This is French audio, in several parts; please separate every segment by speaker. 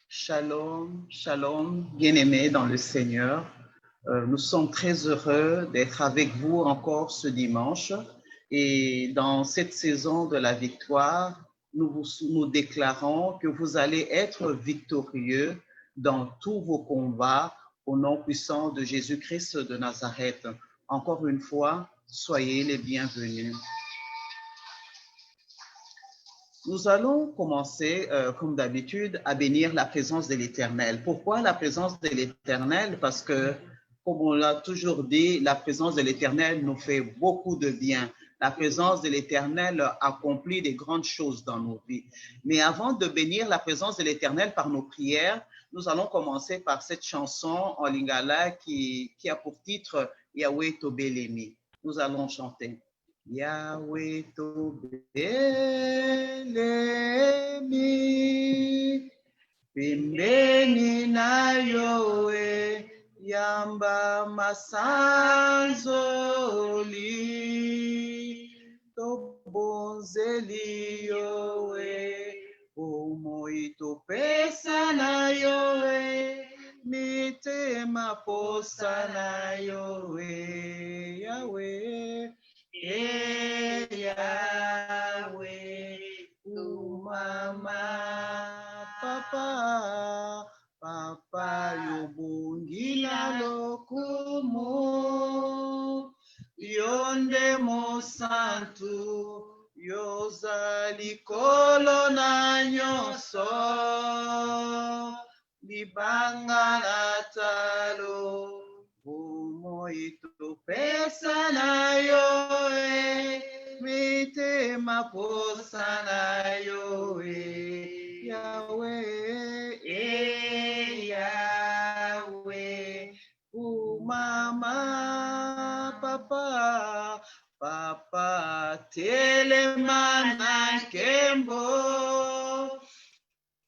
Speaker 1: Shalom, shalom, bien-aimés dans le Seigneur. Nous sommes très heureux d'être avec vous encore ce dimanche. Et dans cette saison de la victoire, nous déclarons que vous allez être victorieux dans tous vos combats au nom puissant de Jésus-Christ de Nazareth. Encore une fois, soyez les bienvenus. Nous allons commencer, comme d'habitude, à bénir la présence de l'Éternel. Pourquoi la présence de l'Éternel? Parce que, comme on l'a toujours dit, la présence de l'Éternel nous fait beaucoup de bien. La présence de l'Éternel accomplit des grandes choses dans nos vies. Mais avant de bénir la présence de l'Éternel par nos prières, nous allons commencer par cette chanson en lingala qui a pour titre « Yahweh Tobelemi ». Nous allons chanter. Yahweh Tobelemi, pembeni na yowe, yamba masanzoli, tobonzeli yowe, omoi topesa na yowe, mitema posa na yowe, Yahweh. Yahweh, umama, papa yobungila lokumu, yonde mosantu, yozali kolo na nyonso, libanga na talo, itopesa na yoe, mitema posa na yoe, Yahweh, Yahweh, umama, papa, telemana kembo,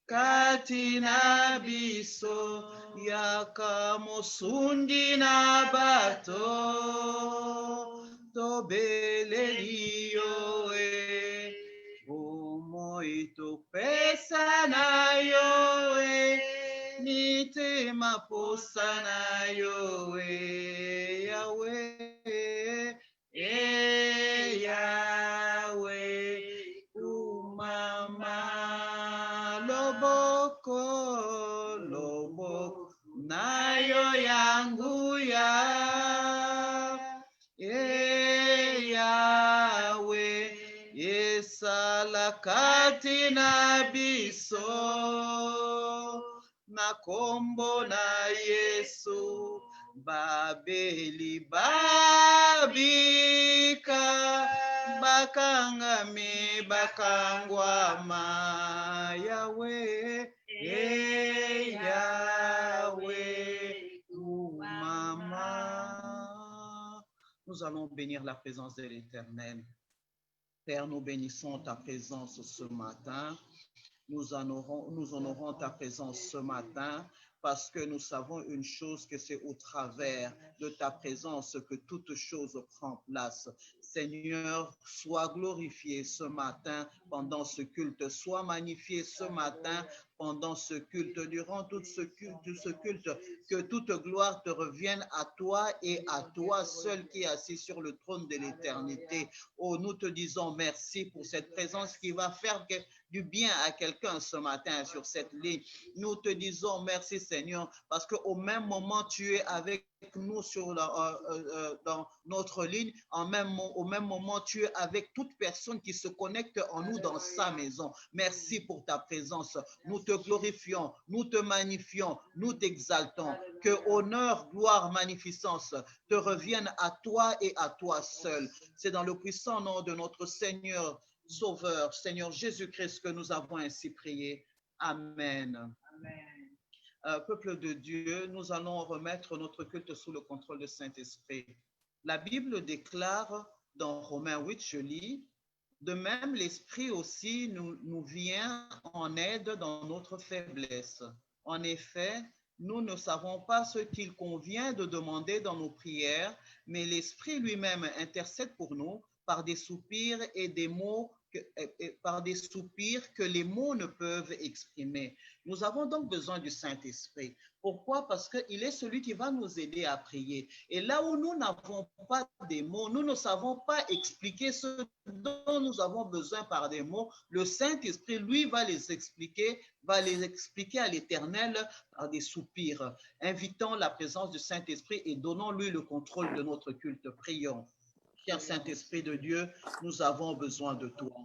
Speaker 1: katina biso, yaka mosundi na bato, tobeleli yoe, omoi topesa na yoe, mitema posa na yoe, Yahweh, Yahweh, umama, loboko nayo yangu ya Yahweh, yesala kati na biso, na kombo na Yesu, babeli babika, bakangami bakangwama, Yahweh, Yahweh, umama. Nous allons bénir la présence de l'Éternel. Père, nous bénissons ta présence ce matin. Nous honorons ta présence ce matin parce que nous savons une chose, que c'est au travers de ta présence que toute chose prend place. Seigneur, sois glorifié ce matin pendant ce culte, sois magnifié ce matin pendant ce culte, durant tout ce culte, que toute gloire te revienne à toi et à toi seul qui est assis sur le trône de l'éternité. Oh, nous te disons merci pour cette présence qui va faire du bien à quelqu'un ce matin sur cette ligne. Nous te disons merci Seigneur parce qu'au même moment tu es avec nous dans notre ligne, au même moment tu es avec toute personne qui se connecte en nous dans sa maison. Merci pour ta présence. Nous te glorifions, nous te magnifions, nous t'exaltons. Que honneur, gloire, magnificence te reviennent à toi et à toi seul. C'est dans le puissant nom de notre Seigneur Sauveur, Seigneur Jésus-Christ, que nous avons ainsi prié. Amen. Peuple de Dieu, nous allons remettre notre culte sous le contrôle du Saint-Esprit. La Bible déclare dans Romains 8, je lis, de même l'Esprit aussi nous vient en aide dans notre faiblesse. En effet, nous ne savons pas ce qu'il convient de demander dans nos prières, mais l'Esprit lui-même intercède pour nous par des soupirs et des mots par des soupirs que les mots ne peuvent exprimer. Nous avons donc besoin du Saint-Esprit. Pourquoi? Parce qu'il est celui qui va nous aider à prier. Et là où nous n'avons pas des mots, nous ne savons pas expliquer ce dont nous avons besoin par des mots, le Saint-Esprit, lui, va les expliquer à l'Éternel par des soupirs. Invitons la présence du Saint-Esprit et donnons-lui le contrôle de notre culte. Prions. Cher Saint-Esprit de Dieu, nous avons besoin de toi.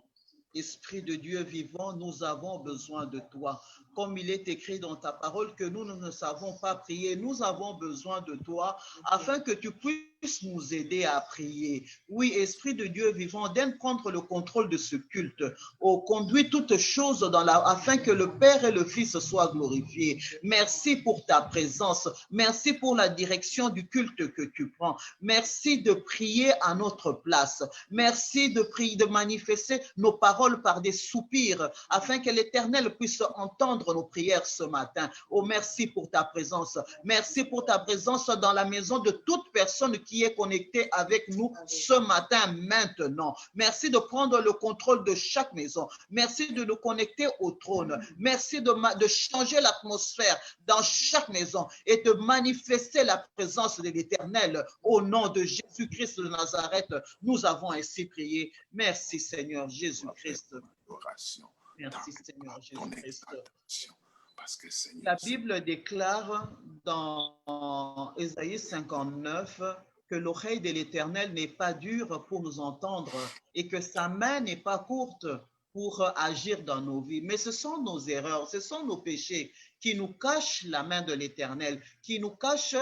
Speaker 1: Esprit de Dieu vivant, nous avons besoin de toi. Comme il est écrit dans ta parole que nous ne savons pas prier, nous avons besoin de toi afin que tu puisses nous aider à prier. Oui, Esprit de Dieu vivant, donne prendre le contrôle de ce culte. Oh, conduis toutes choses afin que le Père et le Fils soient glorifiés. Merci pour ta présence. Merci pour la direction du culte que tu prends. Merci de prier à notre place. Merci de prier, de manifester nos paroles par des soupirs afin que l'Éternel puisse entendre nos prières ce matin. Oh, merci pour ta présence. Merci pour ta présence dans la maison de toute personne qui est connectée avec nous ce matin maintenant. Merci de prendre le contrôle de chaque maison. Merci de nous connecter au trône. Merci de changer l'atmosphère dans chaque maison et de manifester la présence de l'Éternel au nom de Jésus-Christ de Nazareth. Nous avons ainsi prié. Merci Seigneur Jésus-Christ. Merci Seigneur Jésus-Christ. La Bible déclare dans Ésaïe 59 que l'oreille de l'Éternel n'est pas dure pour nous entendre et que sa main n'est pas courte pour agir dans nos vies. Mais ce sont nos erreurs, ce sont nos péchés qui nous cachent la main de l'Éternel, qui nous cachent,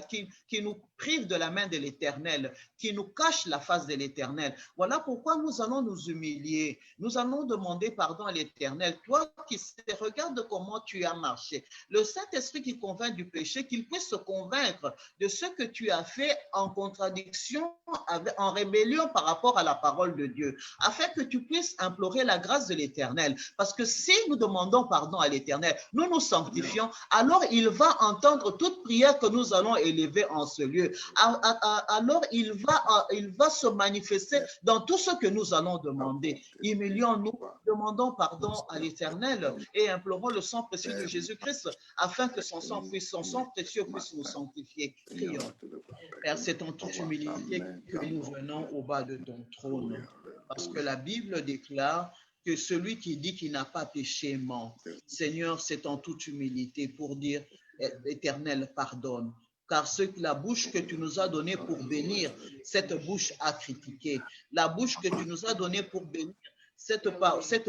Speaker 1: qui nous privent de la main de l'Éternel, qui nous cachent la face de l'Éternel. Voilà pourquoi nous allons nous humilier. Nous allons demander pardon à l'Éternel. Toi qui sais, regarde comment tu as marché. Le Saint-Esprit qui convainc du péché, qu'il puisse se convaincre de ce que tu as fait en contradiction, en rébellion par rapport à la parole de Dieu, afin que tu puisses implorer la grâce de l'Éternel. Parce que si nous demandons pardon à l'Éternel, nous nous sanctifions, alors il va entendre toute prière que nous allons élever en ce lieu. Alors il va se manifester dans tout ce que nous allons demander. Humilions-nous, demandons pardon à l'Éternel et implorons le sang précieux de Jésus-Christ afin que son sang précieux puisse nous sanctifier. Prions. Père, c'est en toute humilité que nous venons au bas de ton trône, parce que la Bible déclare que celui qui dit qu'il n'a pas péché ment. Seigneur, c'est en toute humilité pour dire, Éternel, pardonne. Car la bouche que tu nous as donnée pour bénir, cette bouche a critiqué. La bouche que tu nous as donnée pour bénir, cette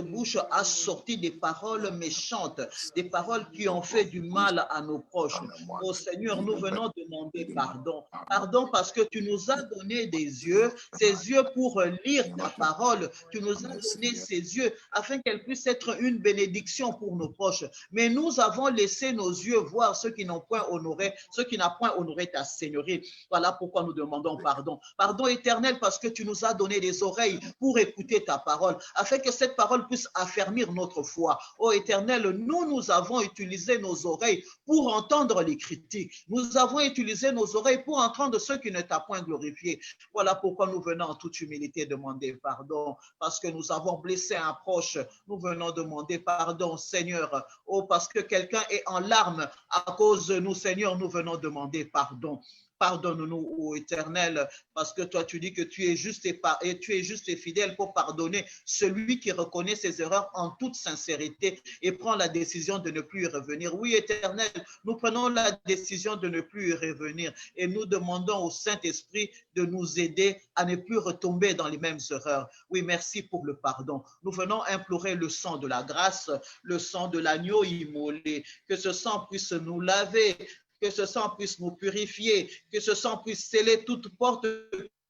Speaker 1: bouche a sorti des paroles méchantes, des paroles qui ont fait du mal à nos proches. Oh Seigneur, nous venons demander pardon. Pardon parce que tu nous as donné des yeux, ces yeux pour lire ta parole. Tu nous as donné ces yeux afin qu'elles puissent être une bénédiction pour nos proches. Mais nous avons laissé nos yeux voir ceux qui n'ont point honoré, ceux qui n'ont point honoré ta Seigneurie. Voilà pourquoi nous demandons pardon. Pardon éternel parce que tu nous as donné des oreilles pour écouter ta parole, afin que cette parole puisse affermir notre foi. Ô Éternel, nous avons utilisé nos oreilles pour entendre les critiques. Nous avons utilisé nos oreilles pour entendre ceux qui ne t'ont point glorifié. Voilà pourquoi nous venons en toute humilité demander pardon, parce que nous avons blessé un proche. Nous venons demander pardon, Seigneur. Oh, parce que quelqu'un est en larmes à cause de nous, Seigneur, nous venons demander pardon. Pardonne-nous, ô Éternel, parce que toi, tu dis que tu es juste et fidèle pour pardonner celui qui reconnaît ses erreurs en toute sincérité et prend la décision de ne plus y revenir. Oui, Éternel, nous prenons la décision de ne plus y revenir et nous demandons au Saint-Esprit de nous aider à ne plus retomber dans les mêmes erreurs. Oui, merci pour le pardon. Nous venons implorer le sang de la grâce, le sang de l'agneau immolé, que ce sang puisse nous laver, que ce sang puisse nous purifier, que ce sang puisse sceller toute porte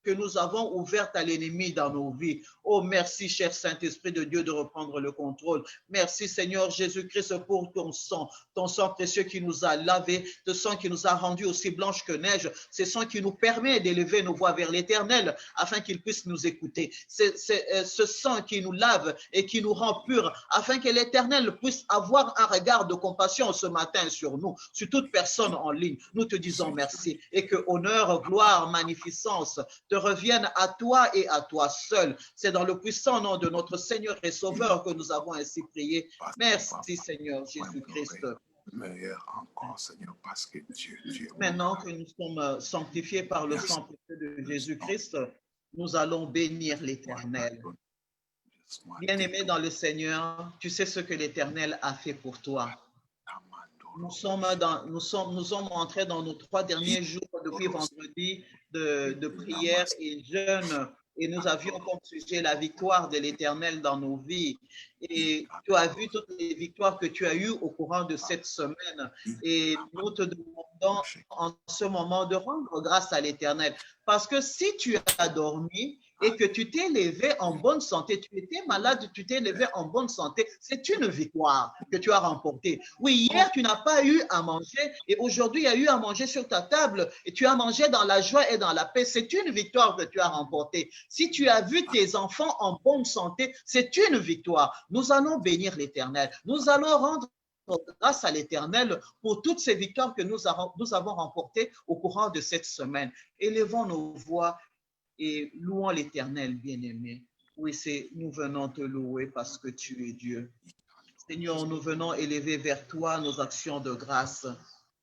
Speaker 1: que nous avons ouverte à l'ennemi dans nos vies. Oh, merci, cher Saint-Esprit de Dieu, de reprendre le contrôle. Merci, Seigneur Jésus-Christ, pour ton sang précieux qui nous a lavés, ton sang qui nous a rendus aussi blanches que neige, ce sang qui nous permet d'élever nos voix vers l'Éternel afin qu'il puisse nous écouter. C'est ce sang qui nous lave et qui nous rend purs afin que l'Éternel puisse avoir un regard de compassion ce matin sur nous, sur toute personne en ligne. Nous te disons merci et que honneur, gloire, magnificence te reviennent à toi et à toi seul. C'est dans le puissant nom de notre Seigneur et Sauveur que nous avons ainsi prié. Merci, Seigneur Jésus-Christ.
Speaker 2: Meilleur encore, Seigneur, parce que Dieu.
Speaker 1: Maintenant que nous sommes sanctifiés par le sang précieux de Jésus-Christ, nous allons bénir l'Éternel. Bien-aimé dans le Seigneur, tu sais ce que l'Éternel a fait pour toi. Nous sommes entrés dans nos 3 derniers jours depuis vendredi de prière et jeûne. Et nous avions comme sujet la victoire de l'Éternel dans nos vies. Et tu as vu toutes les victoires que tu as eues au courant de cette semaine. Et nous te demandons en ce moment de rendre grâce à l'Éternel. Parce que si tu as dormi et que tu t'es levé en bonne santé, tu étais malade, tu t'es levé en bonne santé, c'est une victoire que tu as remportée. Oui, hier, tu n'as pas eu à manger et aujourd'hui, il y a eu à manger sur ta table et tu as mangé dans la joie et dans la paix. C'est une victoire que tu as remportée. Si tu as vu tes enfants en bonne santé, c'est une victoire. Nous allons bénir l'Éternel. Nous allons rendre grâce à l'Éternel pour toutes ces victoires que nous avons remportées au courant de cette semaine. Élevons nos voix et louons l'Éternel, bien-aimé. Oui, nous venons te louer parce que tu es Dieu. Seigneur, nous venons élever vers toi nos actions de grâce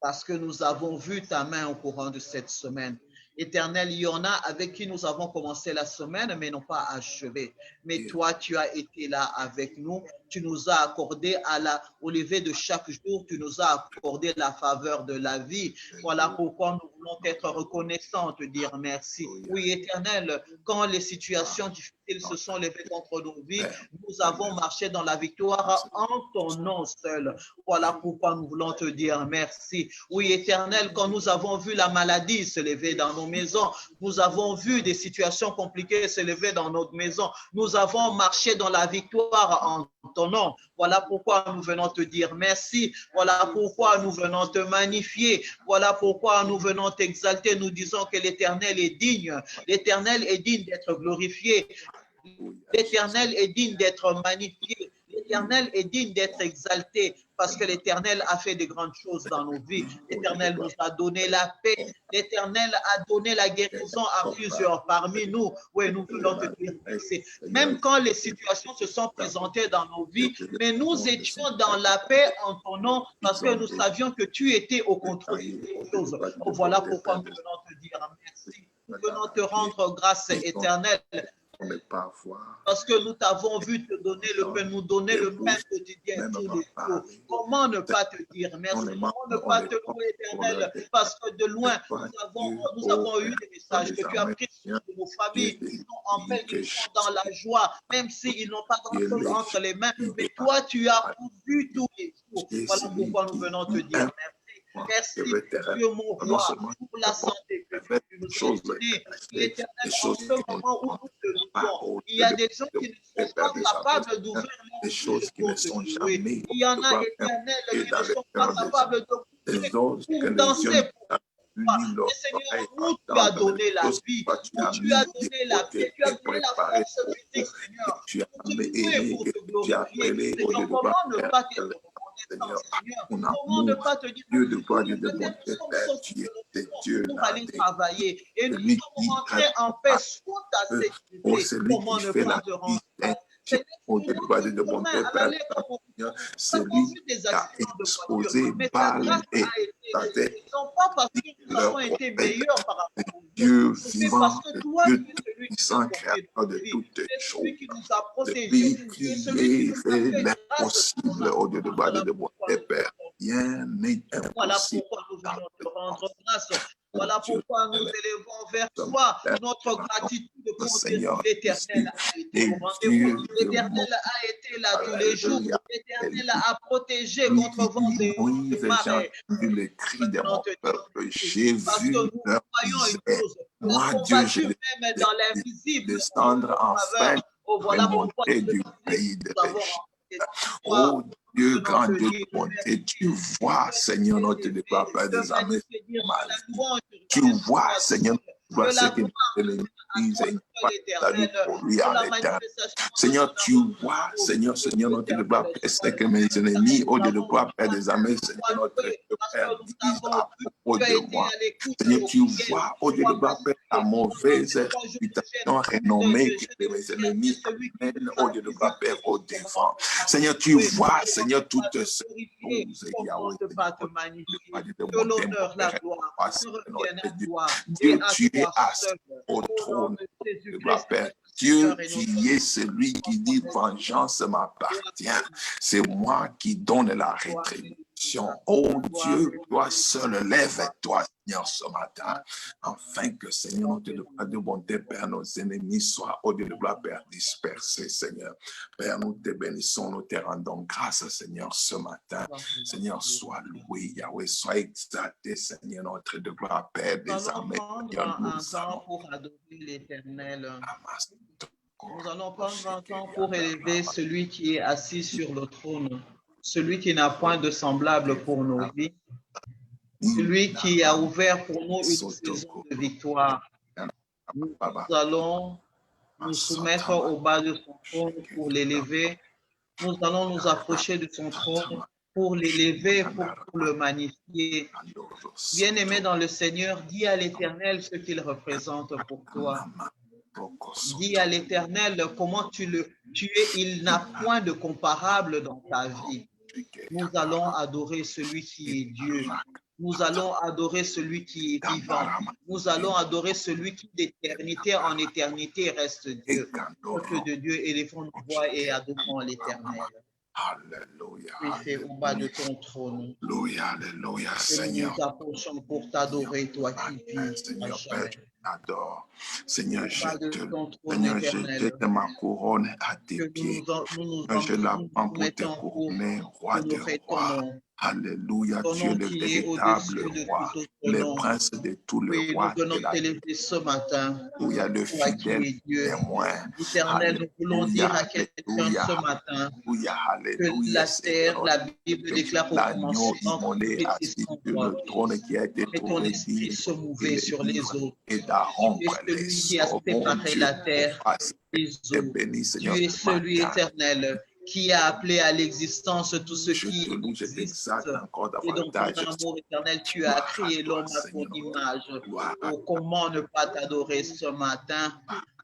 Speaker 1: parce que nous avons vu ta main au courant de cette semaine. Éternel, il y en a avec qui nous avons commencé la semaine, mais n'ont pas achevé. Mais toi, tu as été là avec nous. Tu nous as accordé au lever de chaque jour, tu nous as accordé la faveur de la vie. Voilà pourquoi nous voulons être reconnaissants, te dire merci. Oui, Éternel, quand les situations difficiles se sont levées contre nos vies, nous avons marché dans la victoire en ton nom seul. Voilà pourquoi nous voulons te dire merci. Oui, Éternel, quand nous avons vu la maladie se lever dans nos maisons, nous avons vu des situations compliquées se lever dans notre maison, nous avons marché dans la victoire en ton nom. Voilà pourquoi nous venons te dire merci. Voilà pourquoi nous venons te magnifier. Voilà pourquoi nous venons t'exalter. Nous disons que l'Éternel est digne. L'Éternel est digne d'être glorifié. L'Éternel est digne d'être magnifié. L'Éternel est digne d'être exalté parce que l'Éternel a fait de grandes choses dans nos vies. L'Éternel nous a donné la paix. L'Éternel a donné la guérison à plusieurs parmi nous. Oui, nous voulons te dire merci. Même quand les situations se sont présentées dans nos vies, mais nous étions dans la paix en ton nom parce que nous savions que tu étais au contrôle des choses. Voilà pourquoi nous venons te dire merci. Nous venons te rendre grâce éternelle. Parce que nous t'avons vu te donner nous donner le pain quotidien tous les jours. Comment ne pas te dire merci? Comment ne pas te louer, Éternel? Parce que de loin, nous avons eu des messages que tu as pris sur nos familles qui sont en paix, qui sont dans la joie, même s'ils n'ont pas grand-chose entre les mains. Mais toi, tu as pourvu tous les jours. Voilà pourquoi nous venons te dire merci. Merci, Dieu mon roi, pour la santé que tu nous as donnée. L'Éternel, en ce moment où nous te louons, il y a des gens qui ne sont pas capables d'ouvrir leurs bouches pour te louer. Il y en a, Éternel, qui ne sont pas capables d'ouvrir pour danser pour toi. Mais Seigneur, où tu as donné la vie, où tu as donné la paix, tu as donné la force physique, Seigneur, pour te louer, pour te glorifier. Seigneur, comment ne pas te Seigneur, comment ne pas te dire
Speaker 2: Dieu de gloire, Dieu de bonté, Père, tu es Dieu
Speaker 1: pour aller travailler et nous sommes rentrés en paix sous ta sécurité. Comment ne pas te rendre
Speaker 2: au Dieu de gloire, Dieu de bonté, Père, c'est lui qui a exposé Baal et sa tête.
Speaker 1: Non pas parce que nous avons été meilleurs par rapport à
Speaker 2: Dieu vivant,
Speaker 1: Dieu
Speaker 2: puissant, créateur de toutes choses,
Speaker 1: qui nous a protégés,
Speaker 2: celui qui fait l'impossible au Dieu de gloire, Dieu de bonté, Père. Rien n'est impossible.
Speaker 1: Voilà pourquoi nous venons te rendre grâce. Voilà pourquoi nous élevons vers toi notre gratitude pour l'Éternel a été au rendez-vous. L'Éternel a été là tous les jours. L'Éternel a protégé contre vents et marées.
Speaker 2: J'ai entendu le cri de mon peuple. J'ai vu leur misère.
Speaker 1: Moi, Dieu, je même dans l'invisible,
Speaker 2: descendre enfin
Speaker 1: Oh, voilà pourquoi
Speaker 2: remonter du pays de l'Égypte. Oh Dieu, grand Dieu de bonté, tu vois, Seigneur, notre déclare, Père des armées, tu vois, Seigneur, vois ce que l'ennemi disent et salut pour lui à l'éternel. Seigneur, tu vois, Seigneur, notre déclare, Père, ce que mes ennemis, au Dieu de gloire, Père des armées, Seigneur, notre Père, disent à propos de moi. Seigneur, tu vois, au Dieu de gloire, Père, la mauvaise réputation renommée que mes ennemis amènent, au Dieu de gloire, Père, au défend. Seigneur, tu vois, Seigneur, toutes ces choses.
Speaker 1: Comment ne pas te magnifier? Que l'honneur, la gloire, te reviennent à toi.
Speaker 2: Dieu, tu es assis au trône de gloire, Père. Dieu, tu es celui qui dit vengeance m'appartient. C'est moi qui donne la rétribution. Oh Dieu, toi seul, lève-toi, Seigneur, ce matin, afin que, Seigneur, notre de bonté, Père, nos ennemis soient au Dieu de gloire, Père, dispersés, Seigneur. Père, nous te bénissons, nous te rendons grâce, Seigneur, ce matin. Seigneur, sois loué, Yahweh, sois exalté, Seigneur, notre de gloire, Père, des armées.
Speaker 1: Nous allons prendre un temps pour adorer l'Éternel. Nous allons prendre un temps pour élever celui qui est assis sur le trône, celui qui n'a point de semblable pour nos vies, celui qui a ouvert pour nous une saison de victoire. Nous allons nous soumettre au bas de son trône pour l'élever. Nous allons nous approcher de son trône pour l'élever, pour le magnifier. Bien-aimé dans le Seigneur, dis à l'Éternel ce qu'il représente pour toi. Dis à l'Éternel comment tu es, il n'a point de comparable dans ta vie. Nous allons adorer celui qui est Dieu. Nous allons adorer celui qui est vivant. Nous allons adorer celui qui d'éternité en éternité reste Dieu. Peuple de Dieu, élevons nos voix et adorons l'Éternel.
Speaker 2: Alléluia.
Speaker 1: Tu es au bas de ton trône.
Speaker 2: Alléluia, alléluia,
Speaker 1: Et
Speaker 2: Seigneur.
Speaker 1: nous nous approchons pour t'adorer, toi qui vis.
Speaker 2: Seigneur, Père, je t'adore. Seigneur, je
Speaker 1: Seigneur,
Speaker 2: jette ma couronne à tes pieds. Je la prends pour te couronner, roi des rois. Alléluia, tu es le véritable roi, le prince de tous les rois de la terre.
Speaker 1: Ce matin,
Speaker 2: il y a le fidèle témoin.
Speaker 1: Éternel, nous voulons dire à quelqu'un ce matin que la terre, la Bible déclare au commencement
Speaker 2: le trône qui a été
Speaker 1: et ton esprit se mouvait sur les eaux.
Speaker 2: Et d'Aaron,
Speaker 1: tu es celui qui a séparé la terre des eaux. Tu es celui éternel qui a appelé à l'existence tout ce qui existe. Et dans ton amour éternel, tu as créé l'homme à ton image. Oh, comment ne pas t'adorer ce matin?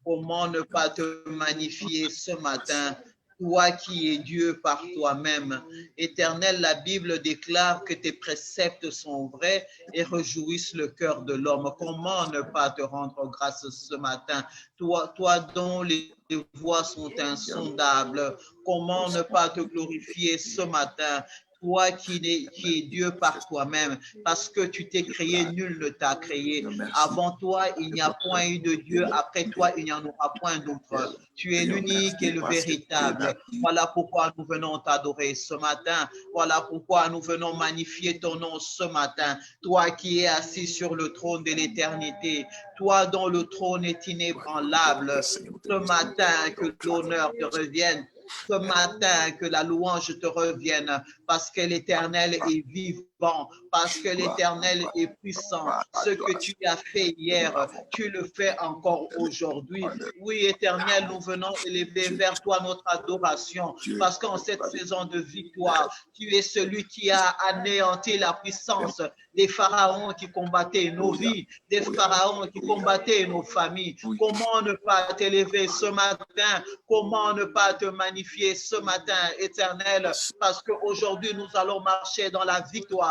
Speaker 1: Comment ne pas te magnifier ce matin? Toi qui es Dieu par toi-même. Éternel, la Bible déclare que tes préceptes sont vrais et réjouissent le cœur de l'homme. Comment ne pas te rendre grâce ce matin? Toi dont les voies sont insondables, comment ne pas te glorifier ce matin? Toi qui es Dieu par toi-même, parce que tu t'es créé, nul ne t'a créé. Avant toi, il n'y a point eu de Dieu. Après toi, il n'y en aura point d'autre. Tu es l'unique et le véritable. Voilà pourquoi nous venons t'adorer ce matin. Voilà pourquoi nous venons magnifier ton nom ce matin. Toi qui es assis sur le trône de l'éternité. Toi dont le trône est inébranlable. Ce matin, que l'honneur te revienne. Ce matin, que la louange te revienne, parce que l'Éternel est vivant, parce que l'Éternel est puissant. Ce que tu as fait hier, tu le fais encore aujourd'hui. Oui, Éternel, nous venons élever vers toi notre adoration, parce qu'en cette saison de victoire, tu es celui qui a anéanti la puissance des pharaons qui combattaient nos vies, des pharaons qui combattaient nos familles. Comment ne pas t'élever ce matin? Comment ne pas te magnifier ce matin, Éternel? Parce qu'aujourd'hui, nous allons marcher dans la victoire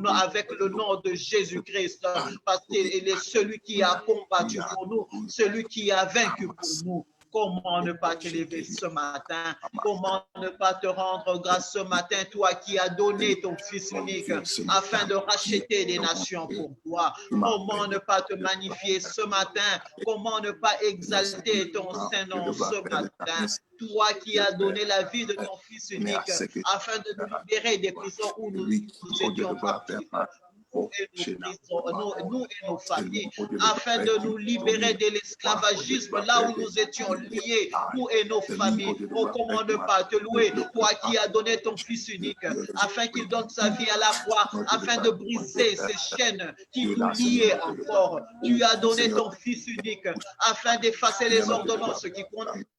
Speaker 1: avec le nom de Jésus-Christ, parce qu'il est celui qui a combattu pour nous, celui qui a vaincu pour nous. Comment ne pas t'élever ce matin? Comment ne pas te rendre grâce ce matin, toi qui as donné ton Fils unique afin de racheter des nations pour toi? Comment ne pas te magnifier ce matin? Comment ne pas exalter ton Saint-Nom ce matin? Toi qui as donné la vie de ton Fils unique afin de nous libérer des prisons où nous étions captifs. nous et nos familles, afin de nous libérer de l'esclavagisme là où nous étions liés, nous et nos familles. Oh, comment ne pas te louer, toi qui as donné ton Fils unique, afin qu'il donne sa vie à la croix, afin de briser ces chaînes qui nous liaient encore. Tu as donné ton Fils unique, afin d'effacer les ordonnances qui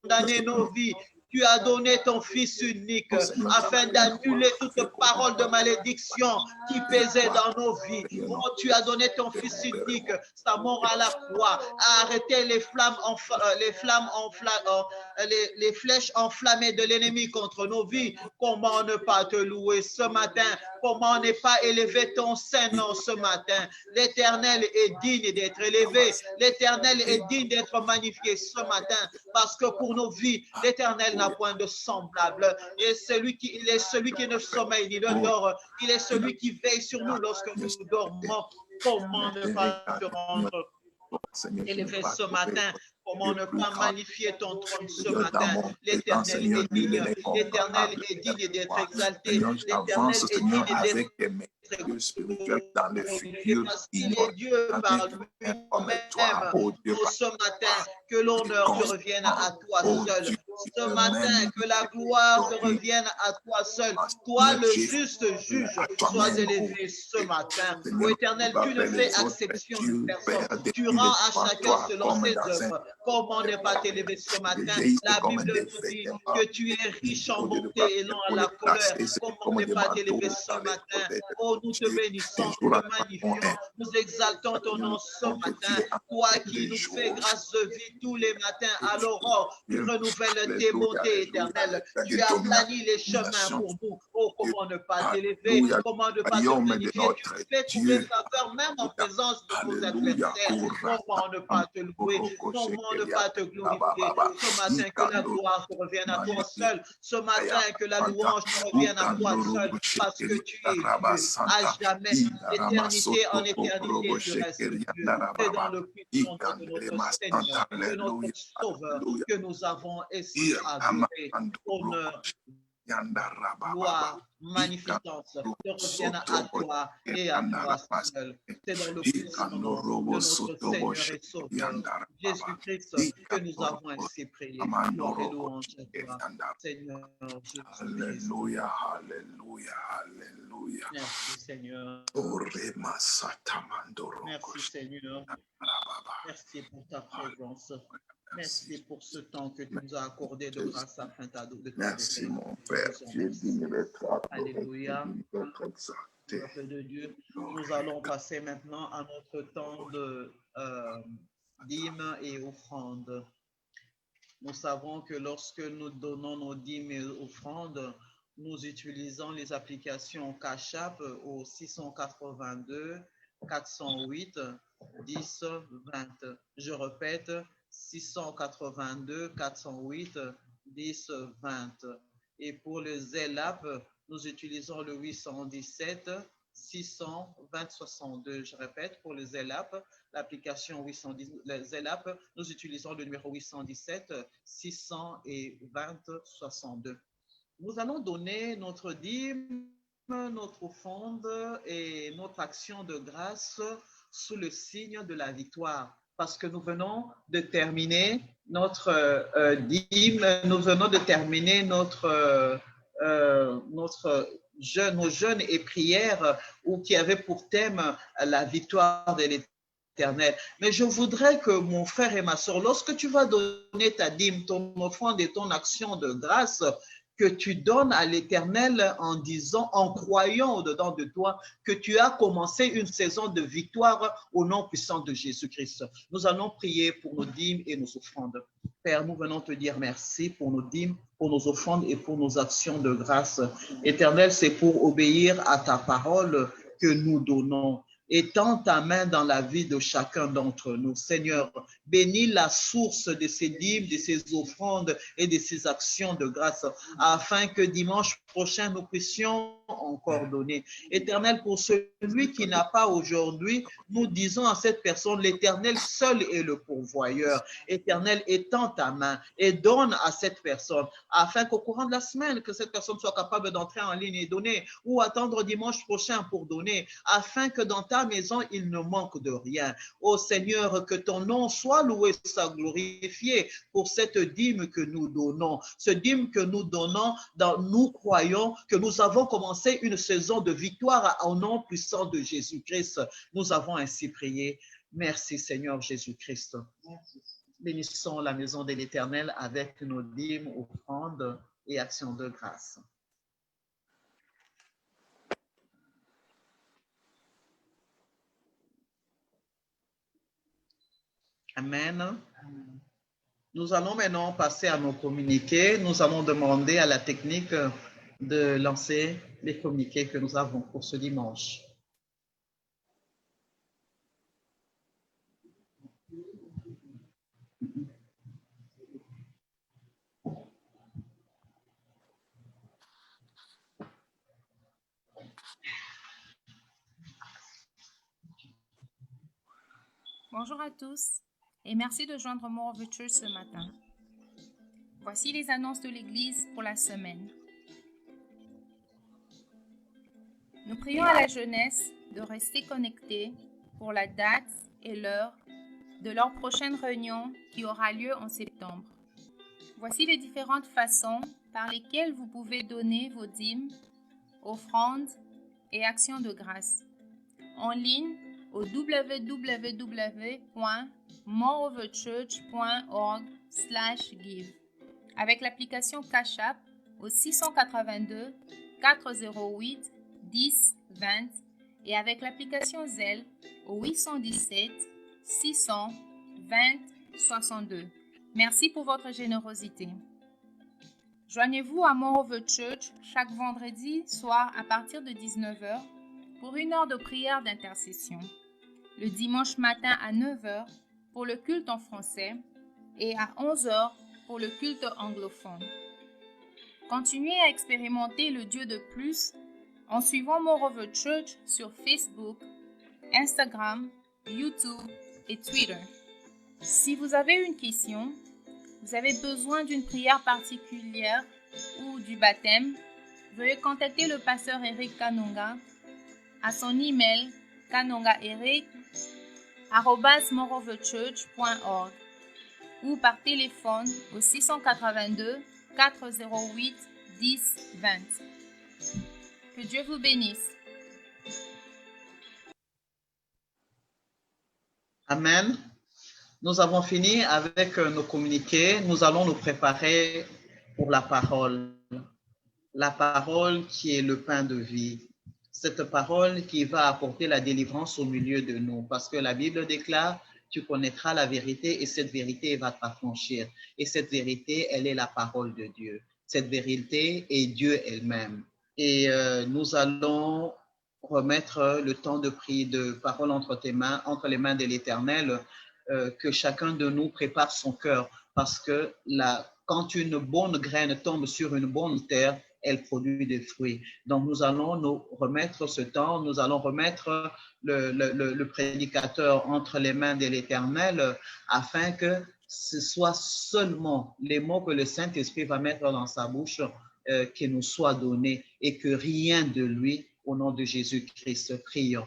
Speaker 1: condamnaient nos vies. Tu as donné ton Fils unique afin d'annuler toute parole de malédiction qui pesait dans nos vies. Oh, tu as donné ton Fils unique, sa mort à la croix, a arrêté les flèches enflammées de l'ennemi contre nos vies. Comment ne pas te louer ce matin? Comment ne pas élever ton Saint-Nom ce matin? L'Éternel est digne d'être élevé. L'Éternel est digne d'être magnifié ce matin, parce que pour nos vies, l'Éternel n'a point de semblable. Et il est celui qui ne sommeille ni ne dort. Il est celui qui veille sur nous lorsque nous dormons. Comment ne pas te rendre élevé ce matin? Comment ne pas magnifier ton trône ce matin? L'Éternel est digne. L'Éternel est digne d'être exalté. L'Éternel est digne d'être
Speaker 2: dans le futur,
Speaker 1: il est Dieu par lui-même. Ce matin, que l'honneur te revienne à toi seul. Ce matin, que la gloire te revienne à toi seul. Toi, le juste juge, sois élevé ce matin. Ô Éternel, tu ne fais exception de personne. Tu rends à chacun selon ses œuvres. Comment ne pas t'élever ce matin? La Bible nous dit que tu es riche en bonté et non à la colère. Comment ne pas t'élever ce matin? Oh, nous te bénissons, nous te magnifions, nous exaltons ton nom ce matin. Toi qui nous fais grâce de vie tous les matins à l'aurore, tu renouvelles tes bontés éternelles. Tu as plani les chemins pour nous. Oh, comment ne pas t'élever? Comment ne pas te magnifier? Tu fais trouver faveur même en présence de nos adversaires. Comment ne pas te louer? Comment ne pas te glorifier? Ce matin, que la gloire te revienne à toi seul. Ce matin, que la louange te revienne à toi seul, parce que tu es Dieu à jamais, d'éternité en éternité, tu restes Dieu. C'est dans le puissant de notre Seigneur, de notre Sauveur, que nous avons ainsi adoré. Honneur, gloire, magnificence te reviennent à toi et à toi seul. C'est dans le puissant nom de notre Seigneur et Sauveur, Jésus-Christ, que nous avons ainsi prié. Gloire et louange à toi, Seigneur Jésus-Christ.
Speaker 2: Alléluia, alléluia, alléluia.
Speaker 1: Merci Seigneur. Merci Seigneur. Merci pour ta présence. Merci pour ce temps que tu nous as accordé de grâce afin de
Speaker 2: merci mon Père. Tu es digne d'être adoré.
Speaker 1: Alléluia. Peuple de Dieu, nous allons passer maintenant à notre temps de dîmes et offrandes. Nous savons que lorsque nous donnons nos dîmes et offrandes, nous utilisons les applications Cash App au 682 408 10 20. Je répète, 682 408 10 20. Et pour le Zelle-App, nous utilisons le 817 620 62. Je répète, pour le Zelle-App, l'application 810, le Zelle-App, nous utilisons le numéro 817 620 62. Nous allons donner notre dîme, notre offrande et notre action de grâce sous le signe de la victoire, parce que nous venons de terminer notre dîme, nous venons de terminer nos jeûnes et prières qui avaient pour thème la victoire de l'Éternel. Mais je voudrais que mon frère et ma soeur, lorsque tu vas donner ta dîme, ton offrande et ton action de grâce, que tu donnes à l'Éternel en disant, en croyant au-dedans de toi que tu as commencé une saison de victoire au nom puissant de Jésus-Christ. Nous allons prier pour nos dîmes et nos offrandes. Père, nous venons te dire merci pour nos dîmes, pour nos offrandes et pour nos actions de grâce. Éternel, c'est pour obéir à ta parole que nous donnons. Étends ta main dans la vie de chacun d'entre nous. Seigneur, bénis la source de ces dîmes, de ces offrandes et de ces actions de grâce, afin que dimanche prochain, nous puissions encore donner. Éternel, pour celui qui n'a pas aujourd'hui, nous disons à cette personne, l'Éternel seul est le pourvoyeur. Éternel, étends ta main et donne à cette personne, afin qu'au courant de la semaine, que cette personne soit capable d'entrer en ligne et donner, ou attendre dimanche prochain pour donner, afin que dans ta maison, il ne manque de rien. Ô Seigneur, que ton nom soit loué, soit glorifié pour cette dîme que nous donnons. Ce dîme que nous donnons, nous croyons que nous avons commencé une saison de victoire au nom puissant de Jésus-Christ. Nous avons ainsi prié. Merci Seigneur Jésus-Christ. Bénissons la maison de l'Éternel avec nos dîmes, offrandes et actions de grâce. Amen. Nous allons maintenant passer à nos communiqués. Nous allons demander à la technique de lancer les communiqués que nous avons pour ce dimanche.
Speaker 3: Bonjour à tous et merci de joindre More of the Church ce matin. Voici les annonces de l'Église pour la semaine. Nous prions à la jeunesse de rester connectés pour la date et l'heure de leur prochaine réunion qui aura lieu en septembre. Voici les différentes façons par lesquelles vous pouvez donner vos dîmes, offrandes et actions de grâce. En ligne au www.moreoverchurch.org/give avec l'application Cash App au 682 408 10 20 et avec l'application Zelle au 817 600 20 62. Merci pour votre générosité. Joignez-vous à More of the Church chaque vendredi soir à partir de 19h pour une heure de prière d'intercession. Le dimanche matin à 9h pour le culte en français et à 11h pour le culte anglophone. Continuez à expérimenter le Dieu de plus en suivant More of the Church sur Facebook, Instagram, YouTube et Twitter. Si vous avez une question, vous avez besoin d'une prière particulière ou du baptême, veuillez contacter le pasteur Eric Kanonga à son email kanongaeric@moreoverchurch.org ou par téléphone au 682 408 10 20. Que Dieu vous bénisse.
Speaker 1: Amen. Nous avons fini avec nos communiqués. Nous allons nous préparer pour la parole. La parole qui est le pain de vie. Cette parole qui va apporter la délivrance au milieu de nous. Parce que la Bible déclare, tu connaîtras la vérité et cette vérité va t'affranchir. Et cette vérité, elle est la parole de Dieu. Cette vérité est Dieu elle-même. Et nous allons remettre le temps de prière, de parole entre tes mains, entre les mains de l'Éternel, que chacun de nous prépare son cœur. Parce que quand une bonne graine tombe sur une bonne terre, elle produit des fruits. Donc, nous allons nous remettre ce temps, nous allons remettre le prédicateur entre les mains de l'Éternel afin que ce soit seulement les mots que le Saint-Esprit va mettre dans sa bouche qui nous soient donnés et que rien de lui, au nom de Jésus-Christ, prions.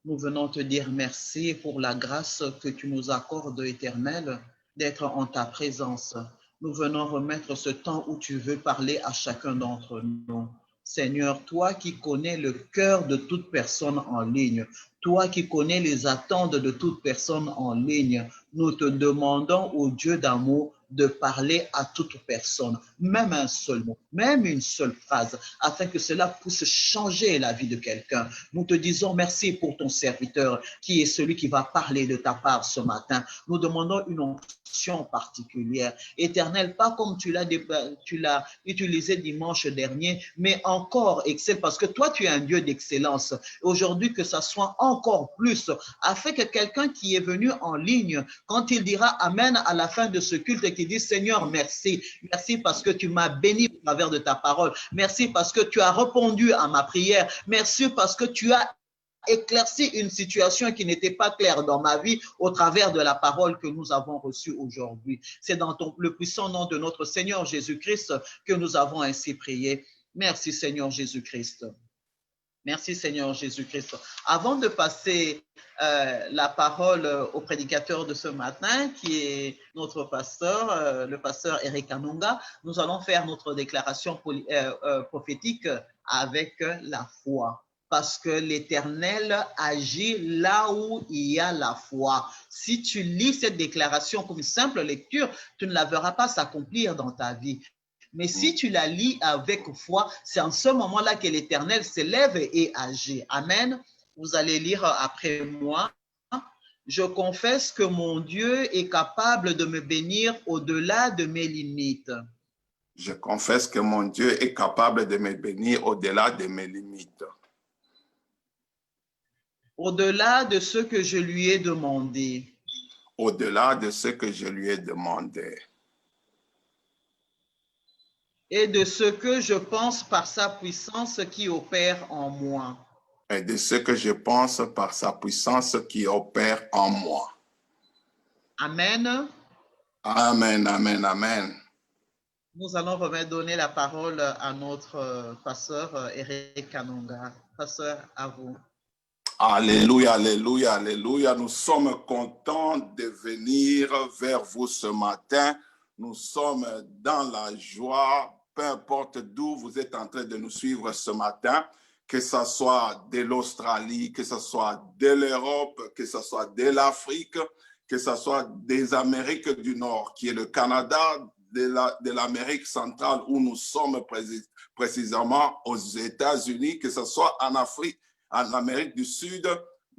Speaker 1: Nous venons te dire merci pour la grâce que tu nous accordes, Éternel, d'être en ta présence. Nous venons remettre ce temps où tu veux parler à chacun d'entre nous. Seigneur, toi qui connais le cœur de toute personne en ligne, toi qui connais les attentes de toute personne en ligne, nous te demandons, ô Dieu d'amour, de parler à toute personne, même un seul mot, même une seule phrase, afin que cela puisse changer la vie de quelqu'un. Nous te disons merci pour ton serviteur, qui est celui qui va parler de ta part ce matin. Nous demandons une onction particulière. Éternel, pas comme tu l'as utilisé dimanche dernier, mais encore excellent, parce que toi, tu es un Dieu d'excellence. Aujourd'hui, que ça soit encore plus, afin que quelqu'un qui est venu en ligne, quand il dira Amen à la fin de ce culte et qu'il dit Seigneur, merci. Merci parce que tu m'as béni au travers de ta parole. Merci parce que tu as répondu à ma prière. Merci parce que tu as éclairci une situation qui n'était pas claire dans ma vie au travers de la parole que nous avons reçue aujourd'hui. C'est dans le puissant nom de notre Seigneur Jésus-Christ que nous avons ainsi prié. Merci Seigneur Jésus-Christ. Merci Seigneur Jésus-Christ. Avant de passer la parole au prédicateur de ce matin, qui est notre pasteur, le pasteur Eric Anunga, nous allons faire notre déclaration prophétique avec la foi. Parce que l'Éternel agit là où il y a la foi. Si tu lis cette déclaration comme une simple lecture, tu ne la verras pas s'accomplir dans ta vie. Mais si tu la lis avec foi, c'est en ce moment-là que l'Éternel s'élève et agit. Amen. Vous allez lire après moi. Je confesse que mon Dieu est capable de me bénir au-delà de mes limites.
Speaker 2: Je confesse que mon Dieu est capable de me bénir au-delà de mes limites.
Speaker 1: Au-delà de ce que je lui ai demandé.
Speaker 2: Au-delà de ce que je lui ai demandé.
Speaker 1: Et de ce que je pense par sa puissance qui opère en moi.
Speaker 2: Et de ce que je pense par sa puissance qui opère en moi.
Speaker 1: Amen.
Speaker 2: Amen, amen, amen.
Speaker 1: Nous allons redonner la parole à notre pasteur Eric Kanonga. Pasteur, à vous.
Speaker 2: Alléluia, alléluia, alléluia. Nous sommes contents de venir vers vous ce matin. Nous sommes dans la joie, peu importe d'où vous êtes en train de nous suivre ce matin, que ce soit de l'Australie, que ce soit de l'Europe, que ce soit de l'Afrique, que ce soit des Amériques du Nord, qui est le Canada, de l'Amérique centrale où nous sommes précisément aux États-Unis, que ce soit en Afrique, en Amérique du Sud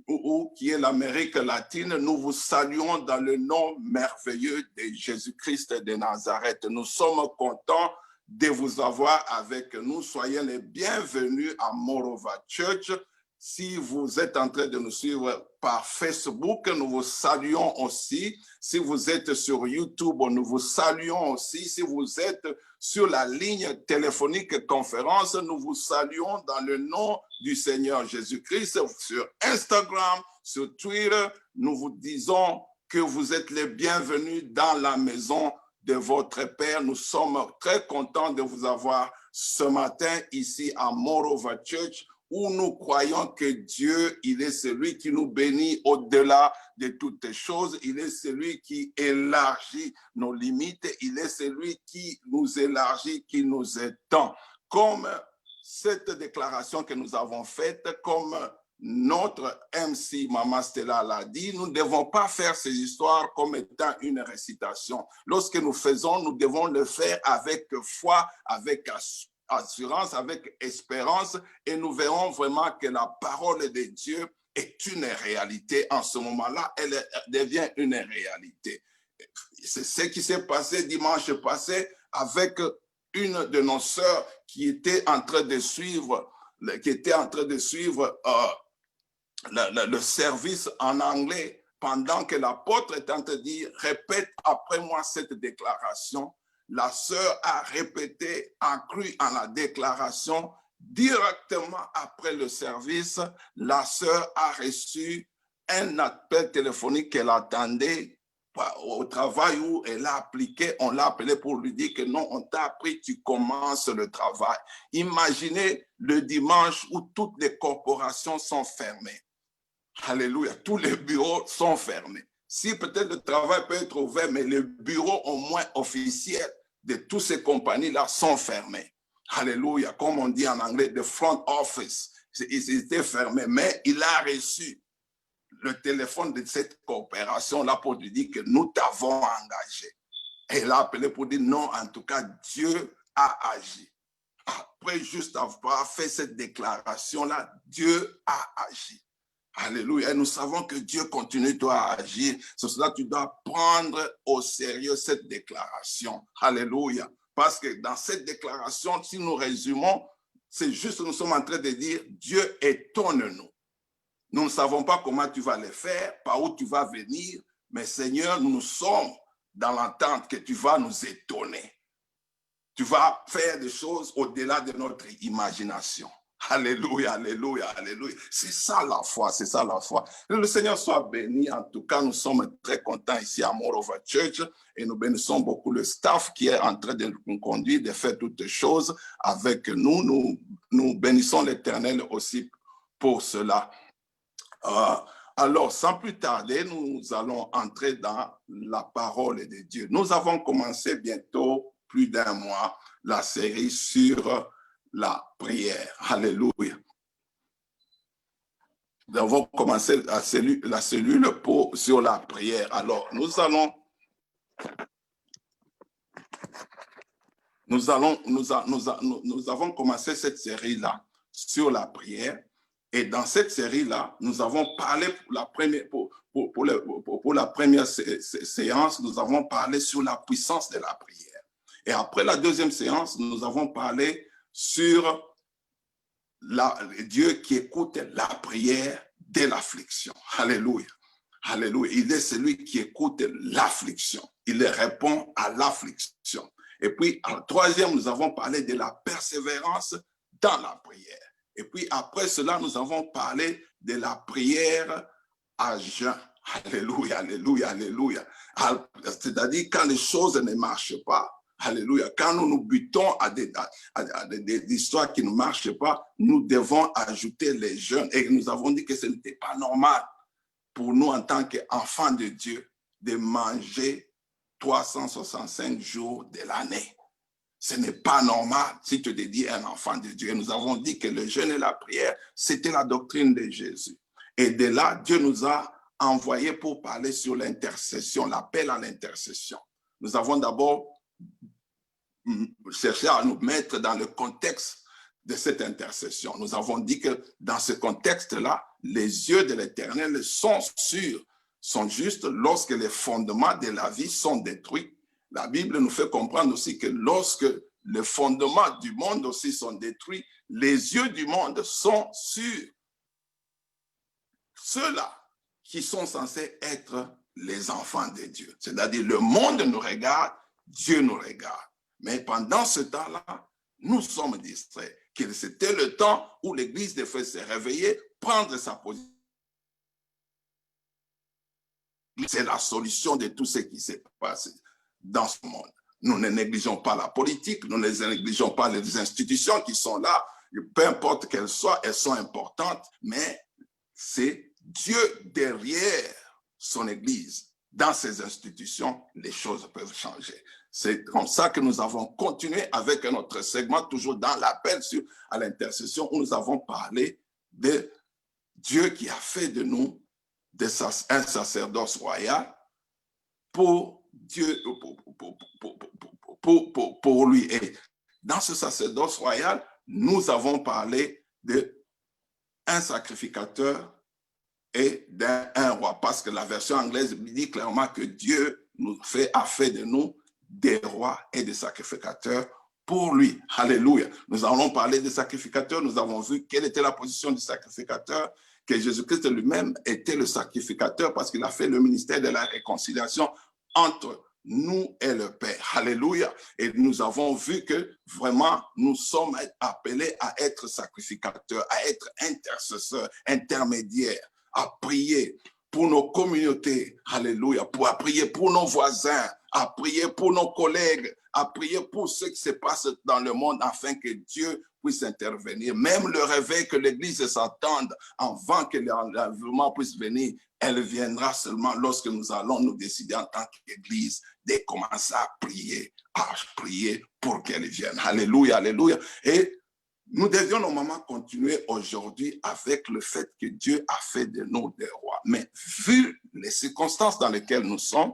Speaker 2: ou qui est l'Amérique latine, nous vous saluons dans le nom merveilleux de Jésus-Christ de Nazareth. Nous sommes contents de vous avoir avec nous. Soyez les bienvenus à Morova Church. Si vous êtes en train de nous suivre par Facebook, nous vous saluons aussi. Si vous êtes sur YouTube, nous vous saluons aussi. Si vous êtes sur la ligne téléphonique conférence, nous vous saluons dans le nom du Seigneur Jésus-Christ. Sur Instagram, sur Twitter, nous vous disons que vous êtes les bienvenus dans la maison de votre Père. Nous sommes très contents de vous avoir ce matin ici à Morova Church, où nous croyons que Dieu, il est celui qui nous bénit au-delà de toutes choses. Il est celui qui élargit nos limites. Il est celui qui nous élargit, qui nous étend. Comme cette déclaration que nous avons faite, comme notre MC Mama Stella l'a dit, nous ne devons pas faire ces histoires comme étant une récitation. Lorsque nous faisons, nous devons le faire avec foi, avec assurance, avec espérance, et nous verrons vraiment que la parole de Dieu est une réalité. En ce moment-là, elle devient une réalité. C'est ce qui s'est passé dimanche passé avec une de nos sœurs qui était en train de suivre, le service en anglais pendant que l'apôtre est en train de dire, répète après moi cette déclaration. La sœur a répété, a cru en la déclaration. Directement après le service, la sœur a reçu un appel téléphonique qu'elle attendait au travail où elle a appliqué. On l'a appelé pour lui dire que non, on t'a appris, tu commences le travail. Imaginez le dimanche où toutes les corporations sont fermées. Alléluia, tous les bureaux sont fermés. Si peut-être le travail peut être ouvert, mais les bureaux au moins officiels de toutes ces compagnies-là sont fermés. Alléluia, comme on dit en anglais, the front office, ils étaient fermés, mais il a reçu le téléphone de cette coopération-là pour lui dire que nous t'avons engagé. Et il a appelé pour dire non, en tout cas, Dieu a agi. Après juste avoir fait cette déclaration-là, Dieu a agi. Alléluia. Et nous savons que Dieu continue à agir. C'est cela que tu dois prendre au sérieux cette déclaration. Alléluia. Parce que dans cette déclaration, si nous résumons, c'est juste que nous sommes en train de dire, Dieu étonne-nous. Nous ne savons pas comment tu vas le faire, par où tu vas venir, mais Seigneur, nous sommes dans l'entente que tu vas nous étonner. Tu vas faire des choses au-delà de notre imagination. Alléluia, alléluia, alléluia. C'est ça la foi, c'est ça la foi. Que le Seigneur soit béni. En tout cas, nous sommes très contents ici à Moreover Church et nous bénissons beaucoup le staff qui est en train de nous conduire, de faire toutes les choses avec nous. Nous bénissons l'Éternel aussi pour cela. Alors, sans plus tarder, nous allons entrer dans la parole de Dieu. Nous avons commencé bientôt plus d'un mois la série sur la prière. Alléluia. Nous avons commencé la cellule sur la prière. Alors, nous avons commencé cette série-là sur la prière. Et dans cette série-là, nous avons parlé pour la première séance, nous avons parlé sur la puissance de la prière. Et après la deuxième séance, nous avons parlé sur Dieu qui écoute la prière de l'affliction. Alléluia. Alléluia. Il est celui qui écoute l'affliction. Il répond à l'affliction. Et puis, en troisième, nous avons parlé de la persévérance dans la prière. Et puis, après cela, nous avons parlé de la prière à jeun. Alléluia, alléluia, alléluia. C'est-à-dire quand les choses ne marchent pas, alléluia, quand nous nous butons à des histoires qui ne marchent pas, nous devons ajouter les jeûnes. Et nous avons dit que ce n'était pas normal pour nous en tant qu'enfants de Dieu de manger 365 jours de l'année. Ce n'est pas normal si tu te dis un enfant de Dieu. Et nous avons dit que le jeûne et la prière, c'était la doctrine de Jésus. Et de là, Dieu nous a envoyés pour parler sur l'intercession, l'appel à l'intercession. Nous avons d'abord cherché à nous mettre dans le contexte de cette intercession. Nous avons dit que dans ce contexte-là, les yeux de l'Éternel sont sûrs, sont justes lorsque les fondements de la vie sont détruits. La Bible nous fait comprendre aussi que lorsque les fondements du monde aussi sont détruits, les yeux du monde sont sur ceux-là qui sont censés être les enfants de Dieu. C'est-à-dire le monde nous regarde, Dieu nous regarde. Mais pendant ce temps-là, nous sommes distraits. Que c'était le temps où l'Église devait se réveiller, prendre sa position. C'est la solution de tout ce qui s'est passé dans ce monde. Nous ne négligeons pas la politique, nous ne négligeons pas les institutions qui sont là, peu importe qu'elles soient, elles sont importantes, mais c'est Dieu derrière son Église. Dans ces institutions, les choses peuvent changer. C'est comme ça que nous avons continué avec notre segment, toujours dans l'appel à l'intercession, où nous avons parlé de Dieu qui a fait de nous un sacerdoce royal pour Dieu, pour lui. Et dans ce sacerdoce royal, nous avons parlé d'un sacrificateur et d'un roi, parce que la version anglaise dit clairement que Dieu a fait de nous des rois et des sacrificateurs pour lui. Alléluia. Nous allons parler des sacrificateurs. Nous avons vu quelle était la position du sacrificateur, que Jésus-Christ lui-même était le sacrificateur parce qu'il a fait le ministère de la réconciliation entre nous et le Père. Alléluia. Et nous avons vu que vraiment nous sommes appelés à être sacrificateurs, à être intercesseurs, intermédiaires, à prier pour nos communautés. Alléluia. À prier pour nos voisins, à prier pour nos collègues, à prier pour ce qui se passe dans le monde afin que Dieu puisse intervenir. Même le réveil que l'Église s'attende avant que l'enlèvement puisse venir, elle viendra seulement lorsque nous allons nous décider en tant qu'Église de commencer à prier pour qu'elle vienne. Alléluia, alléluia. Et nous devions normalement continuer aujourd'hui avec le fait que Dieu a fait de nous des rois. Mais vu les circonstances dans lesquelles nous sommes,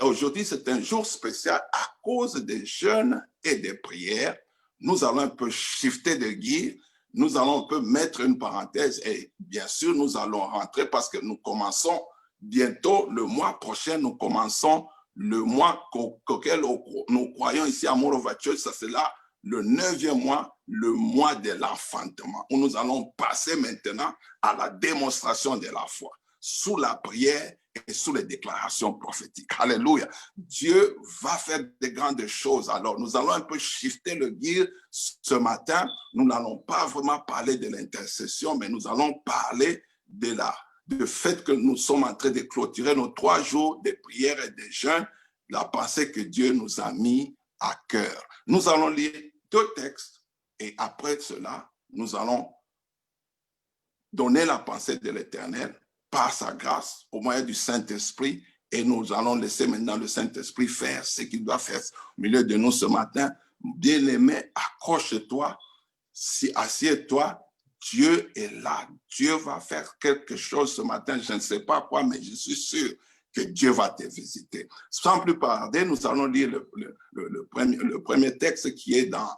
Speaker 2: aujourd'hui c'est un jour spécial à cause des jeûnes et des prières, nous allons un peu shifter de gear. nous allons un peu mettre une parenthèse et bien sûr, nous allons rentrer parce que nous commençons bientôt, le mois prochain, nous commençons le mois auquel nous croyons ici à Moreover Church, ça c'est là le 9e mois, le mois de l'enfantement, où nous allons passer maintenant à la démonstration de la foi, sous la prière et sous les déclarations prophétiques. Alléluia. Dieu va faire de grandes choses. Alors, nous allons un peu shifter le gear ce matin. Nous n'allons pas vraiment parler de l'intercession, mais nous allons parler du fait que nous sommes en train de clôturer nos 3 jours de prière et de jeûne, la pensée que Dieu nous a mis à cœur. Nous allons lire 2 textes et après cela, nous allons donner la pensée de l'Éternel par sa grâce, au moyen du Saint-Esprit, et nous allons laisser maintenant le Saint-Esprit faire ce qu'il doit faire au milieu de nous ce matin. Bien-aimé, accroche-toi, assieds-toi, Dieu est là. Dieu va faire quelque chose ce matin, je ne sais pas quoi, mais je suis sûr que Dieu va te visiter. Sans plus tarder, nous allons lire le premier texte qui est dans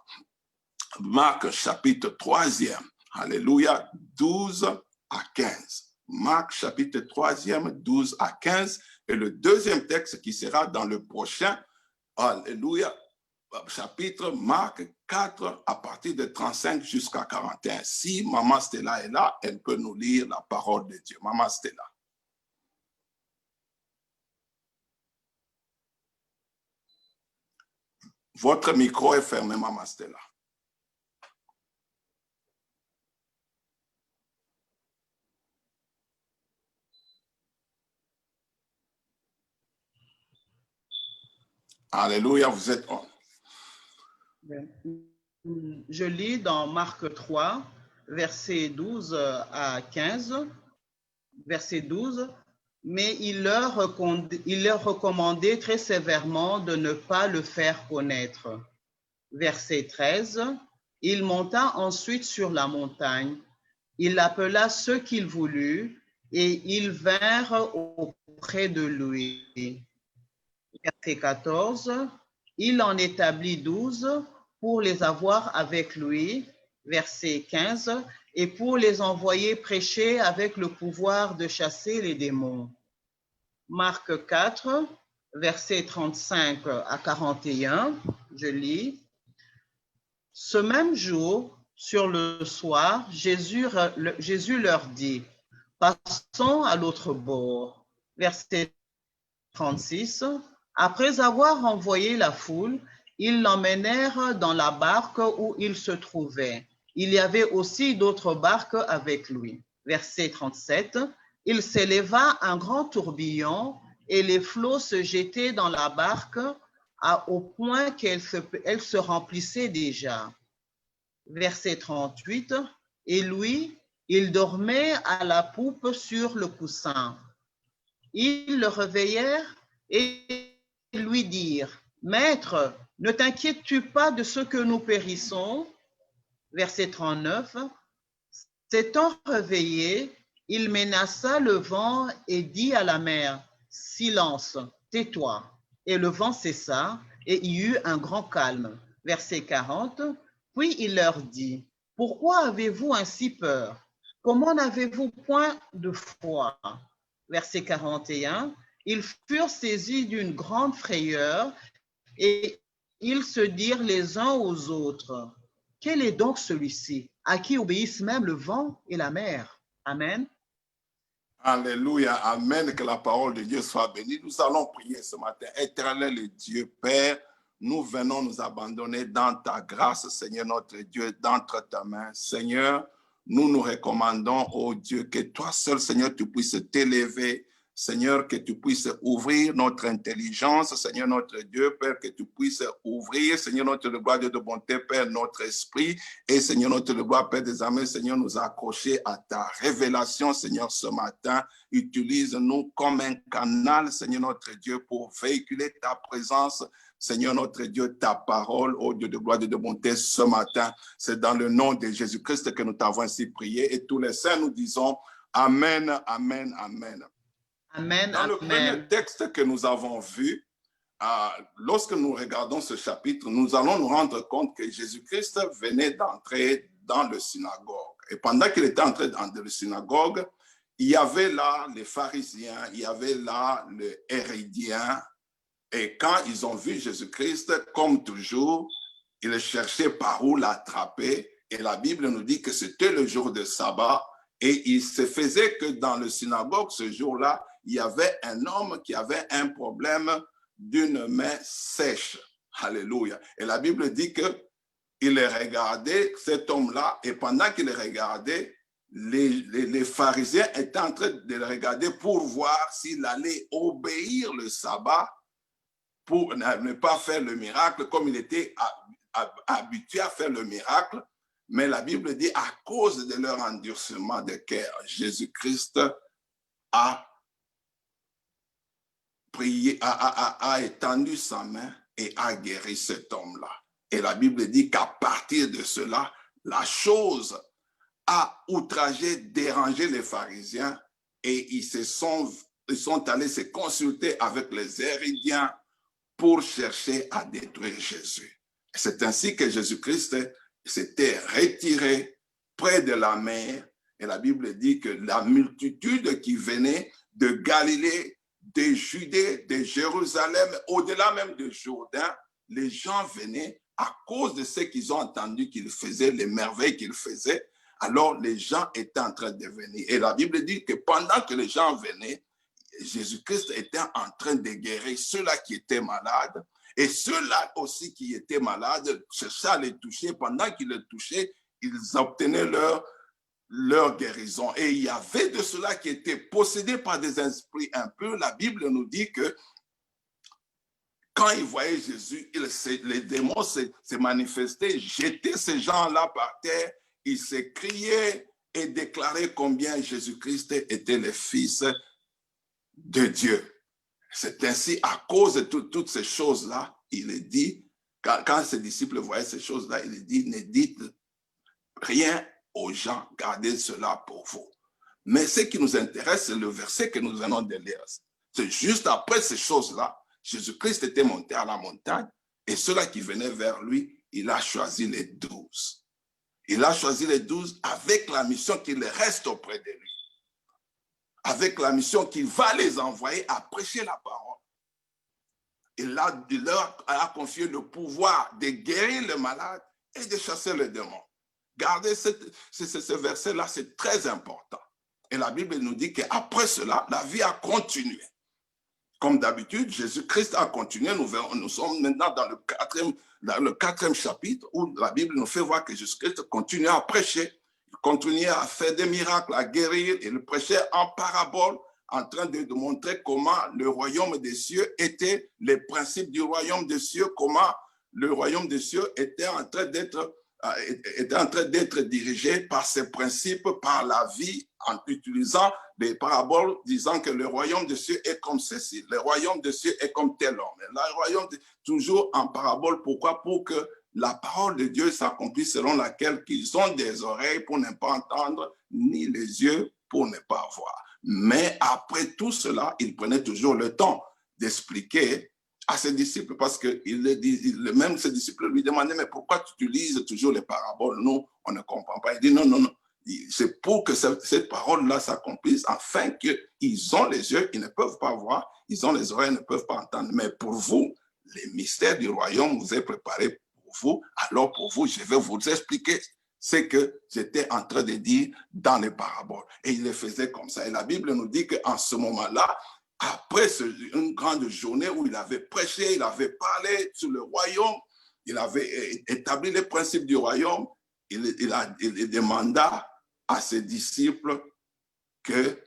Speaker 2: Marc chapitre 3e. Alléluia, 12 à 15. Marc chapitre 3e, 12 à 15. Et le deuxième texte qui sera dans le prochain, Alléluia, chapitre Marc 4 à partir de 35 jusqu'à 41. Si Maman Stella est là, elle peut nous lire la parole de Dieu. Maman Stella. Votre micro est fermé, Maman Stella. Alléluia, vous êtes on.
Speaker 1: Je lis dans Marc 3, verset 12 à 15, verset 12, mais il leur recommandait très sévèrement de ne pas le faire connaître. Verset 13, il monta ensuite sur la montagne, il appela ceux qu'il voulut et ils vinrent auprès de lui. Verset 14, il en établit 12 pour les avoir avec lui. Verset 15, et pour les envoyer prêcher avec le pouvoir de chasser les démons. Marc 4, verset 35 à 41, je lis. Ce même jour, sur le soir, Jésus leur dit, passons à l'autre bord. Verset 36, après avoir envoyé la foule, ils l'emmenèrent dans la barque où il se trouvait. Il y avait aussi d'autres barques avec lui. Verset 37, il s'éleva un grand tourbillon et les flots se jetaient dans la barque au point qu'elle se remplissait déjà. Verset 38, et lui, il dormait à la poupe sur le coussin. Ils le réveillèrent et lui dirent, « Maître, ne t'inquiètes-tu pas de ce que nous périssons ?» Verset 39, s'étant réveillé, il menaça le vent et dit à la mer, « Silence, tais-toi. » Et le vent cessa et il y eut un grand calme. Verset 40, puis il leur dit, « Pourquoi avez-vous ainsi peur? Comment n'avez-vous point de foi ?» Verset 41, ils furent saisis d'une grande frayeur et ils se dirent les uns aux autres, « Quel est donc celui-ci à qui obéissent même le vent et la mer? » Amen.
Speaker 2: Alléluia, amen, que la parole de Dieu soit bénie. Nous allons prier ce matin. Éternel Dieu, Père, nous venons nous abandonner dans ta grâce, Seigneur notre Dieu, d'entre ta main. Seigneur, nous nous recommandons, oh Dieu, que toi seul, Seigneur, tu puisses t'élever. Seigneur, que tu puisses ouvrir notre intelligence, Seigneur notre Dieu, Père, que tu puisses ouvrir, Seigneur notre gloire, Dieu de bonté, Père, notre esprit, et Seigneur notre gloire, Père des armées, Seigneur, nous accrocher à ta révélation, Seigneur, ce matin. Utilise-nous comme un canal, Seigneur notre Dieu, pour véhiculer ta présence, Seigneur notre Dieu, ta parole, ô Dieu de gloire, Dieu de bonté, ce matin. C'est dans le nom de Jésus-Christ que nous t'avons ainsi prié, et tous les saints nous disons Amen, Amen, Amen.
Speaker 1: Amen,
Speaker 2: Dans le
Speaker 1: amen.
Speaker 2: premier texte que nous avons vu, lorsque nous regardons ce chapitre, nous allons nous rendre compte que Jésus-Christ venait d'entrer dans le synagogue. Et pendant qu'il était entré dans le synagogue, il y avait là les pharisiens, il y avait là les Hérodiens. Et quand ils ont vu Jésus-Christ, comme toujours, ils cherchaient par où l'attraper. Et la Bible nous dit que c'était le jour de sabbat. Et il se faisait que dans le synagogue, ce jour-là, il y avait un homme qui avait un problème d'une main sèche. Alléluia. Et la Bible dit qu'il regardait cet homme-là, et pendant qu'il le regardait, les pharisiens étaient en train de le regarder pour voir s'il allait obéir le sabbat pour ne pas faire le miracle comme il était habitué à faire le miracle. Mais la Bible dit, à cause de leur endurcissement de cœur, Jésus-Christ a prié, a étendu sa main et a guéri cet homme-là. Et la Bible dit qu'à partir de cela, la chose a outragé, dérangé les pharisiens et ils sont allés se consulter avec les Hérodiens pour chercher à détruire Jésus. C'est ainsi que Jésus-Christ s'était retiré près de la mer. Et la Bible dit que la multitude qui venait de Galilée, de Judée, de Jérusalem, au-delà même de Jourdain, les gens venaient à cause de ce qu'ils ont entendu qu'il faisait, les merveilles qu'il faisait. Alors les gens étaient en train de venir. Et la Bible dit que pendant que les gens venaient, Jésus-Christ était en train de guérir ceux-là qui étaient malades. Et ceux-là aussi qui étaient malades cherchaient à les toucher. Pendant qu'ils les touchaient, ils obtenaient leur guérison. Et il y avait de ceux-là qui étaient possédés par des esprits impurs. La Bible nous dit que quand ils voyaient Jésus, les démons se manifestaient, jetaient ces gens-là par terre. Ils se criaient et déclaraient combien Jésus-Christ était le Fils de Dieu. C'est ainsi, à cause de toutes ces choses-là, il est dit, quand ses disciples voyaient ces choses-là, il est dit, ne dites rien aux gens, gardez cela pour vous. Mais ce qui nous intéresse, c'est le verset que nous venons de lire. C'est juste après ces choses-là, Jésus-Christ était monté à la montagne et ceux-là qui venaient vers lui, il a choisi les 12. Il a choisi les 12 avec la mission qu'il reste auprès de lui. Avec la mission qu'il va les envoyer à prêcher la parole. Il leur a confié le pouvoir de guérir les malades et de chasser les démons. Gardez ce verset-là, c'est très important. Et la Bible nous dit qu'après cela, la vie a continué. Comme d'habitude, Jésus-Christ a continué. Nous sommes maintenant dans le quatrième chapitre où la Bible nous fait voir que Jésus-Christ continue à prêcher. Il continuait à faire des miracles, à guérir. Il prêchait en parabole, en train de montrer comment le royaume des cieux était, les principes du royaume des cieux, comment le royaume des cieux était en train d'être dirigé par ces principes, par la vie, en utilisant des paraboles disant que le royaume des cieux est comme ceci, le royaume des cieux est comme tel homme. Le royaume, toujours en parabole, pourquoi? Pour que la parole de Dieu s'accomplisse selon laquelle qu'ils ont des oreilles pour ne pas entendre, ni les yeux pour ne pas voir. Mais après tout cela, il prenait toujours le temps d'expliquer à ses disciples, parce que même ses disciples lui demandaient, mais pourquoi tu utilises toujours les paraboles? Nous, on ne comprend pas. Il dit, non, c'est pour que cette parole-là s'accomplisse, afin qu'ils ont les yeux, ils ne peuvent pas voir, ils ont les oreilles, ils ne peuvent pas entendre. Mais pour vous, les mystères du royaume vous est préparé pour vous, alors pour vous, je vais vous expliquer ce que j'étais en train de dire dans les paraboles. Et il le faisait comme ça. Et la Bible nous dit qu'en ce moment-là, après une grande journée où il avait prêché, il avait parlé sur le royaume, il avait établi les principes du royaume, il demanda à ses disciples que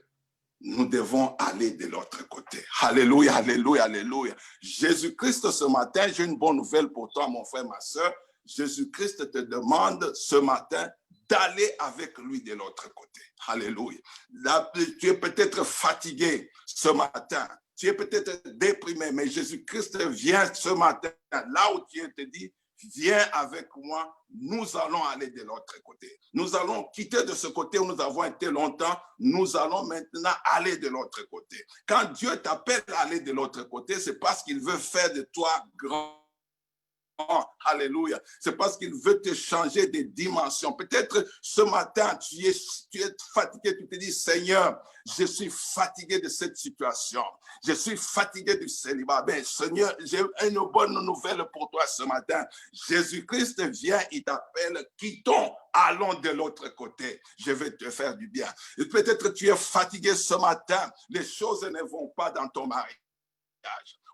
Speaker 2: nous devons aller de l'autre côté. Alléluia, alléluia, alléluia. Jésus-Christ, ce matin, j'ai une bonne nouvelle pour toi, mon frère, ma soeur. Jésus-Christ te demande ce matin d'aller avec lui de l'autre côté. Alléluia. Là, tu es peut-être fatigué ce matin. Tu es peut-être déprimé, mais Jésus-Christ vient ce matin, là où tu es, te dit, viens avec moi, nous allons aller de l'autre côté. Nous allons quitter de ce côté où nous avons été longtemps, nous allons maintenant aller de l'autre côté. Quand Dieu t'appelle à aller de l'autre côté, c'est parce qu'il veut faire de toi grand. Alléluia. C'est parce qu'il veut te changer de dimension. Peut-être ce matin, tu es fatigué, tu te dis, Seigneur, je suis fatigué de cette situation. Je suis fatigué du célibat. Ben, Seigneur, j'ai une bonne nouvelle pour toi ce matin. Jésus-Christ vient, il t'appelle, quittons, allons de l'autre côté. Je vais te faire du bien. Et peut-être tu es fatigué ce matin. Les choses ne vont pas dans ton mariage.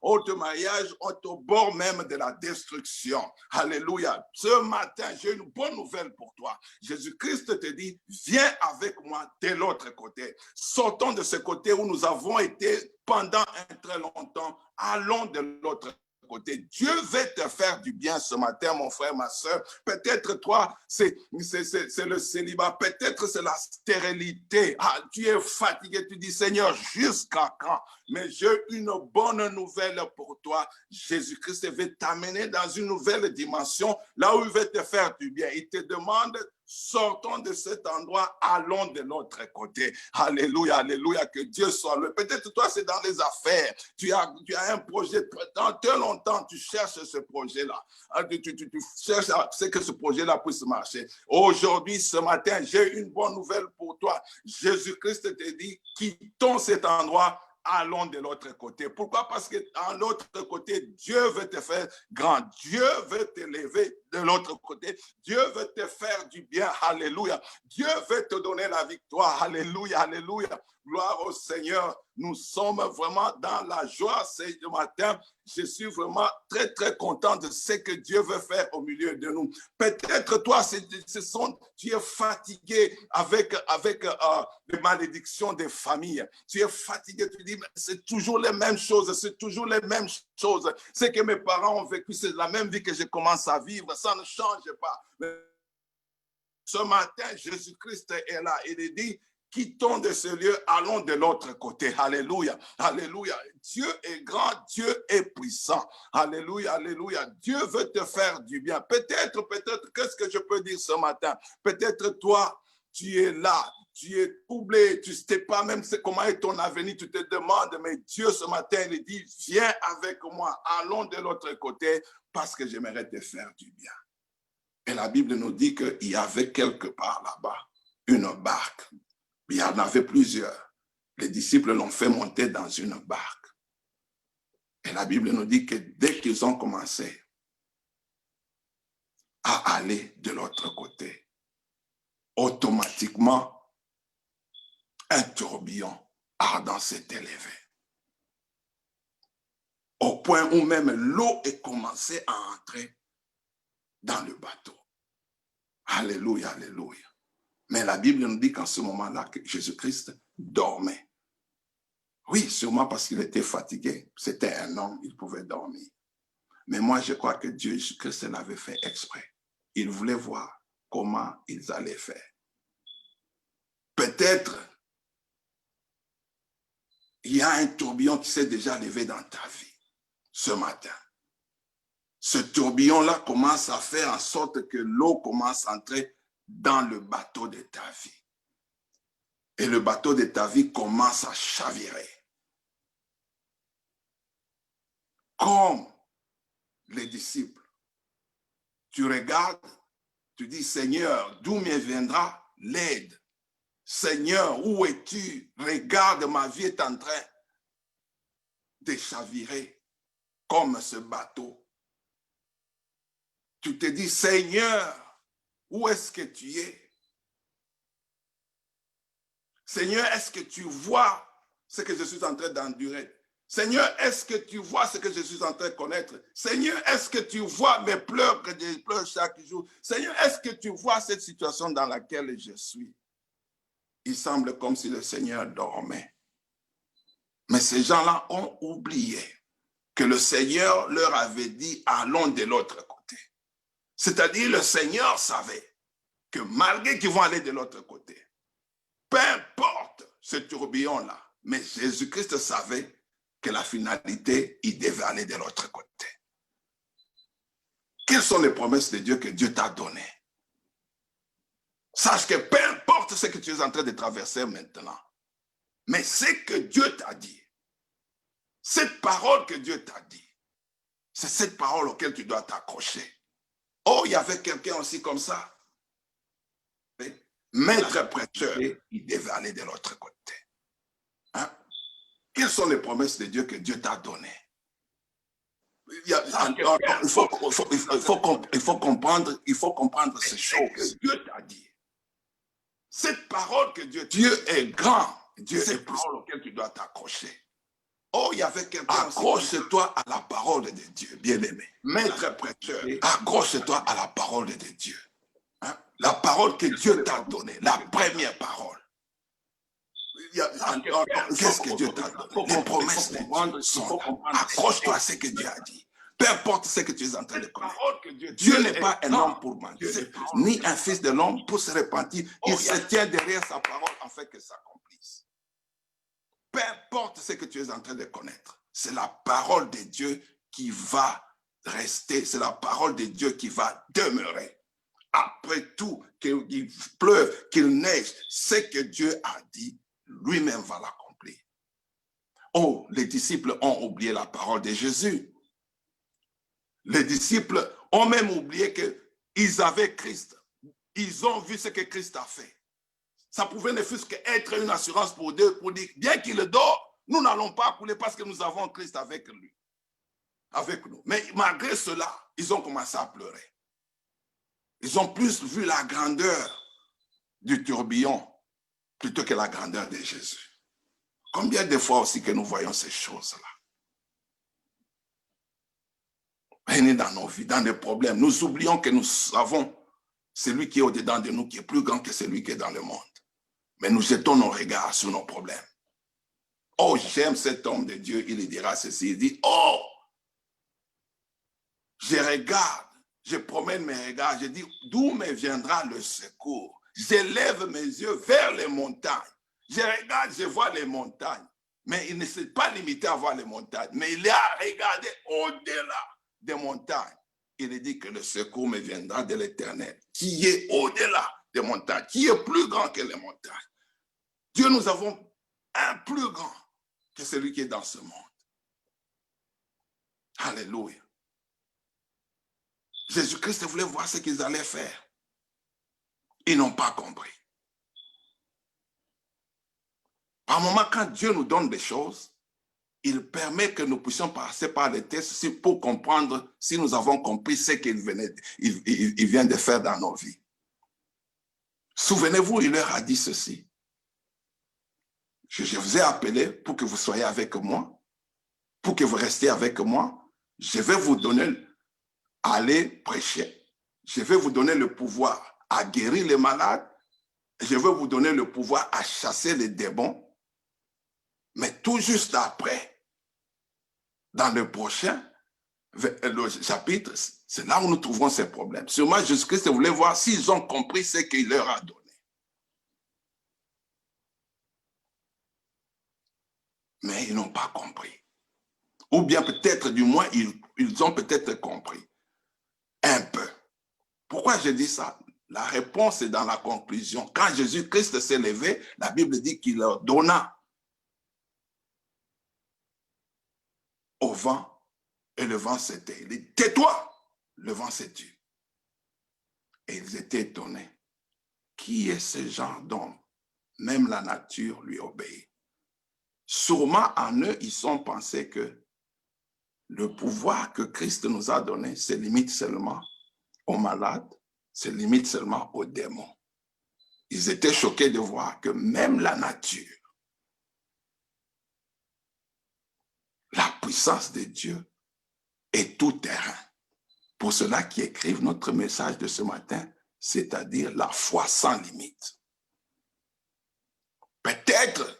Speaker 2: Autre mariage, au bord même de la destruction. Alléluia. Ce matin, j'ai une bonne nouvelle pour toi. Jésus-Christ te dit, viens avec moi de l'autre côté. Sortons de ce côté où nous avons été pendant un très longtemps. Allons de l'autre côté. Dieu veut te faire du bien ce matin, mon frère, ma soeur. Peut-être toi, c'est le célibat. Peut-être c'est la stérilité. Ah, tu es fatigué. Tu dis, Seigneur, jusqu'à quand? Mais j'ai une bonne nouvelle pour toi. Jésus-Christ veut t'amener dans une nouvelle dimension, là où il veut te faire du bien. Il te demande, sortons de cet endroit, allons de l'autre côté. Alléluia, alléluia, que Dieu soit là. Peut-être toi, c'est dans les affaires. Tu as un projet, dans très longtemps, tu cherches ce projet-là. Tu cherches à ce que ce projet-là puisse marcher. Aujourd'hui, ce matin, j'ai une bonne nouvelle pour toi. Jésus-Christ te dit, quittons cet endroit, allons de l'autre côté. Pourquoi? Parce que dans l'autre côté, Dieu veut te faire grand. Dieu veut t'élever de l'autre côté. Dieu veut te faire du bien. Alléluia. Dieu veut te donner la victoire. Alléluia, alléluia. Gloire au Seigneur. Nous sommes vraiment dans la joie ce matin. Je suis vraiment très, très content de ce que Dieu veut faire au milieu de nous. Peut-être toi, tu es fatigué avec les malédictions des familles. Tu es fatigué, tu dis, c'est toujours les mêmes choses, c'est toujours les mêmes choses. Ce que mes parents ont vécu, c'est la même vie que je commence à vivre. Ça ne change pas. Mais ce matin, Jésus-Christ est là. Il dit, quittons de ce lieu, allons de l'autre côté. Alléluia, alléluia. Dieu est grand, Dieu est puissant. Alléluia, alléluia. Dieu veut te faire du bien. Peut-être, qu'est-ce que je peux dire ce matin? Peut-être toi, tu es là, tu es troublé, tu ne sais pas même comment est ton avenir, tu te demandes, mais Dieu ce matin, il dit, viens avec moi, allons de l'autre côté, parce que j'aimerais te faire du bien. Et la Bible nous dit qu'il y avait quelque part là-bas une barque. Il y en avait plusieurs. Les disciples l'ont fait monter dans une barque. Et la Bible nous dit que dès qu'ils ont commencé à aller de l'autre côté, automatiquement, un tourbillon ardent s'est élevé. Au point où même l'eau est commencée à entrer dans le bateau. Alléluia, alléluia. Mais la Bible nous dit qu'en ce moment-là, que Jésus-Christ dormait. Oui, sûrement parce qu'il était fatigué. C'était un homme, il pouvait dormir. Mais moi, je crois que Dieu, Jésus-Christ l'avait fait exprès. Il voulait voir comment ils allaient faire. Peut-être, il y a un tourbillon qui s'est déjà levé dans ta vie ce matin. Ce tourbillon-là commence à faire en sorte que l'eau commence à entrer dans le bateau de ta vie. Et le bateau de ta vie commence à chavirer. Comme les disciples. Tu regardes, tu dis, Seigneur, d'où me viendra l'aide? Seigneur, où es-tu? Regarde, ma vie est en train de chavirer comme ce bateau. Tu te dis, Seigneur, où est-ce que tu es? Seigneur, est-ce que tu vois ce que je suis en train d'endurer? Seigneur, est-ce que tu vois ce que je suis en train de connaître? Seigneur, est-ce que tu vois mes pleurs que je pleure chaque jour? Seigneur, est-ce que tu vois cette situation dans laquelle je suis? Il semble comme si le Seigneur dormait. Mais ces gens-là ont oublié que le Seigneur leur avait dit, allons de l'autre côté. C'est-à-dire, le Seigneur savait que malgré qu'ils vont aller de l'autre côté, peu importe ce tourbillon-là, mais Jésus-Christ savait que la finalité, il devait aller de l'autre côté. Quelles sont les promesses de Dieu que Dieu t'a données? Sache que peu importe ce que tu es en train de traverser maintenant, mais ce que Dieu t'a dit, cette parole que Dieu t'a dit, C'est cette parole auquel tu dois t'accrocher. Oh, il y avait quelqu'un aussi comme ça. Maître prêcheur, il devait aller de l'autre côté. Hein? Quelles sont les promesses de Dieu que Dieu t'a données? Il faut comprendre ces choses que Dieu t'a dit. Cette parole que Dieu est grand. Dieu est parole auquel tu dois t'accrocher. Oh, il y avait quelqu'un. Accroche-toi à la parole de Dieu, bien-aimé. Maître prêcheur, accroche-toi à la parole de Dieu. Hein? La parole que Dieu t'a donnée, la première parole. Qu'est-ce que Dieu t'a donné? Les promesses de Dieu sont là. Accroche-toi à ce que Dieu a dit. Peu importe ce que tu es en train de connaître. Dieu n'est pas un homme pour mentir, ni un fils de l'homme pour se repentir. Il se tient derrière sa parole afin que ça s'accomplisse. Peu importe ce que tu es en train de connaître, c'est la parole de Dieu qui va rester, c'est la parole de Dieu qui va demeurer. Après tout, qu'il pleuve, qu'il neige, ce que Dieu a dit, lui-même va l'accomplir. Oh, les disciples ont oublié la parole de Jésus. Les disciples ont même oublié qu'ils avaient Christ. Ils ont vu ce que Christ a fait. Ça pouvait ne fût-ce qu'être une assurance pour Dieu, pour dire, bien qu'il dort, nous n'allons pas couler parce que nous avons Christ avec lui, avec nous. Mais malgré cela, ils ont commencé à pleurer. Ils ont plus vu la grandeur du tourbillon plutôt que la grandeur de Jésus. Combien de fois aussi que nous voyons ces choses-là? Venez dans nos vies, dans des problèmes. Nous oublions que nous savons celui qui est au-dedans de nous, qui est plus grand que celui qui est dans le monde. Mais nous jetons nos regards sur nos problèmes. Oh, j'aime cet homme de Dieu, il dira ceci, il dit, oh, je regarde, je promène mes regards, je dis, d'où me viendra le secours? Je lève mes yeux vers les montagnes. Je regarde, je vois les montagnes. Mais il ne s'est pas limité à voir les montagnes, mais il a regardé au-delà des montagnes. Il dit que le secours me viendra de l'Éternel, qui est au-delà des montagnes, qui est plus grand que les montagnes. Dieu, nous avons un plus grand que celui qui est dans ce monde. Alléluia. Jésus-Christ voulait voir ce qu'ils allaient faire. Ils n'ont pas compris. Par moment, quand Dieu nous donne des choses, il permet que nous puissions passer par les tests pour comprendre si nous avons compris ce qu'il vient de faire dans nos vies. Souvenez-vous, il leur a dit ceci. Je vous ai appelé pour que vous soyez avec moi, pour que vous restiez avec moi. Je vais vous donner, aller prêcher. Je vais vous donner le pouvoir à guérir les malades. Je vais vous donner le pouvoir à chasser les démons. Mais tout juste après, dans le prochain chapitre, c'est là où nous trouverons ces problèmes. Sûrement, Jésus-Christ voulait voir s'ils ont compris ce qu'il leur a donné. Mais ils n'ont pas compris. Ou bien peut-être, du moins, ils ont peut-être compris. Un peu. Pourquoi je dis ça? La réponse est dans la conclusion. Quand Jésus-Christ s'est levé, la Bible dit qu'il leur donna au vent, et le vent s'était. Il dit, tais-toi, le vent s'est tu. Et ils étaient étonnés. Qui est ce genre d'homme? Même la nature lui obéit. Sûrement en eux, ils ont pensé que le pouvoir que Christ nous a donné se limite seulement aux malades, se limite seulement aux démons. Ils étaient choqués de voir que même la nature, la puissance de Dieu est tout terrain. Pour cela qui écrivent notre message de ce matin, c'est-à-dire la foi sans limite. Peut-être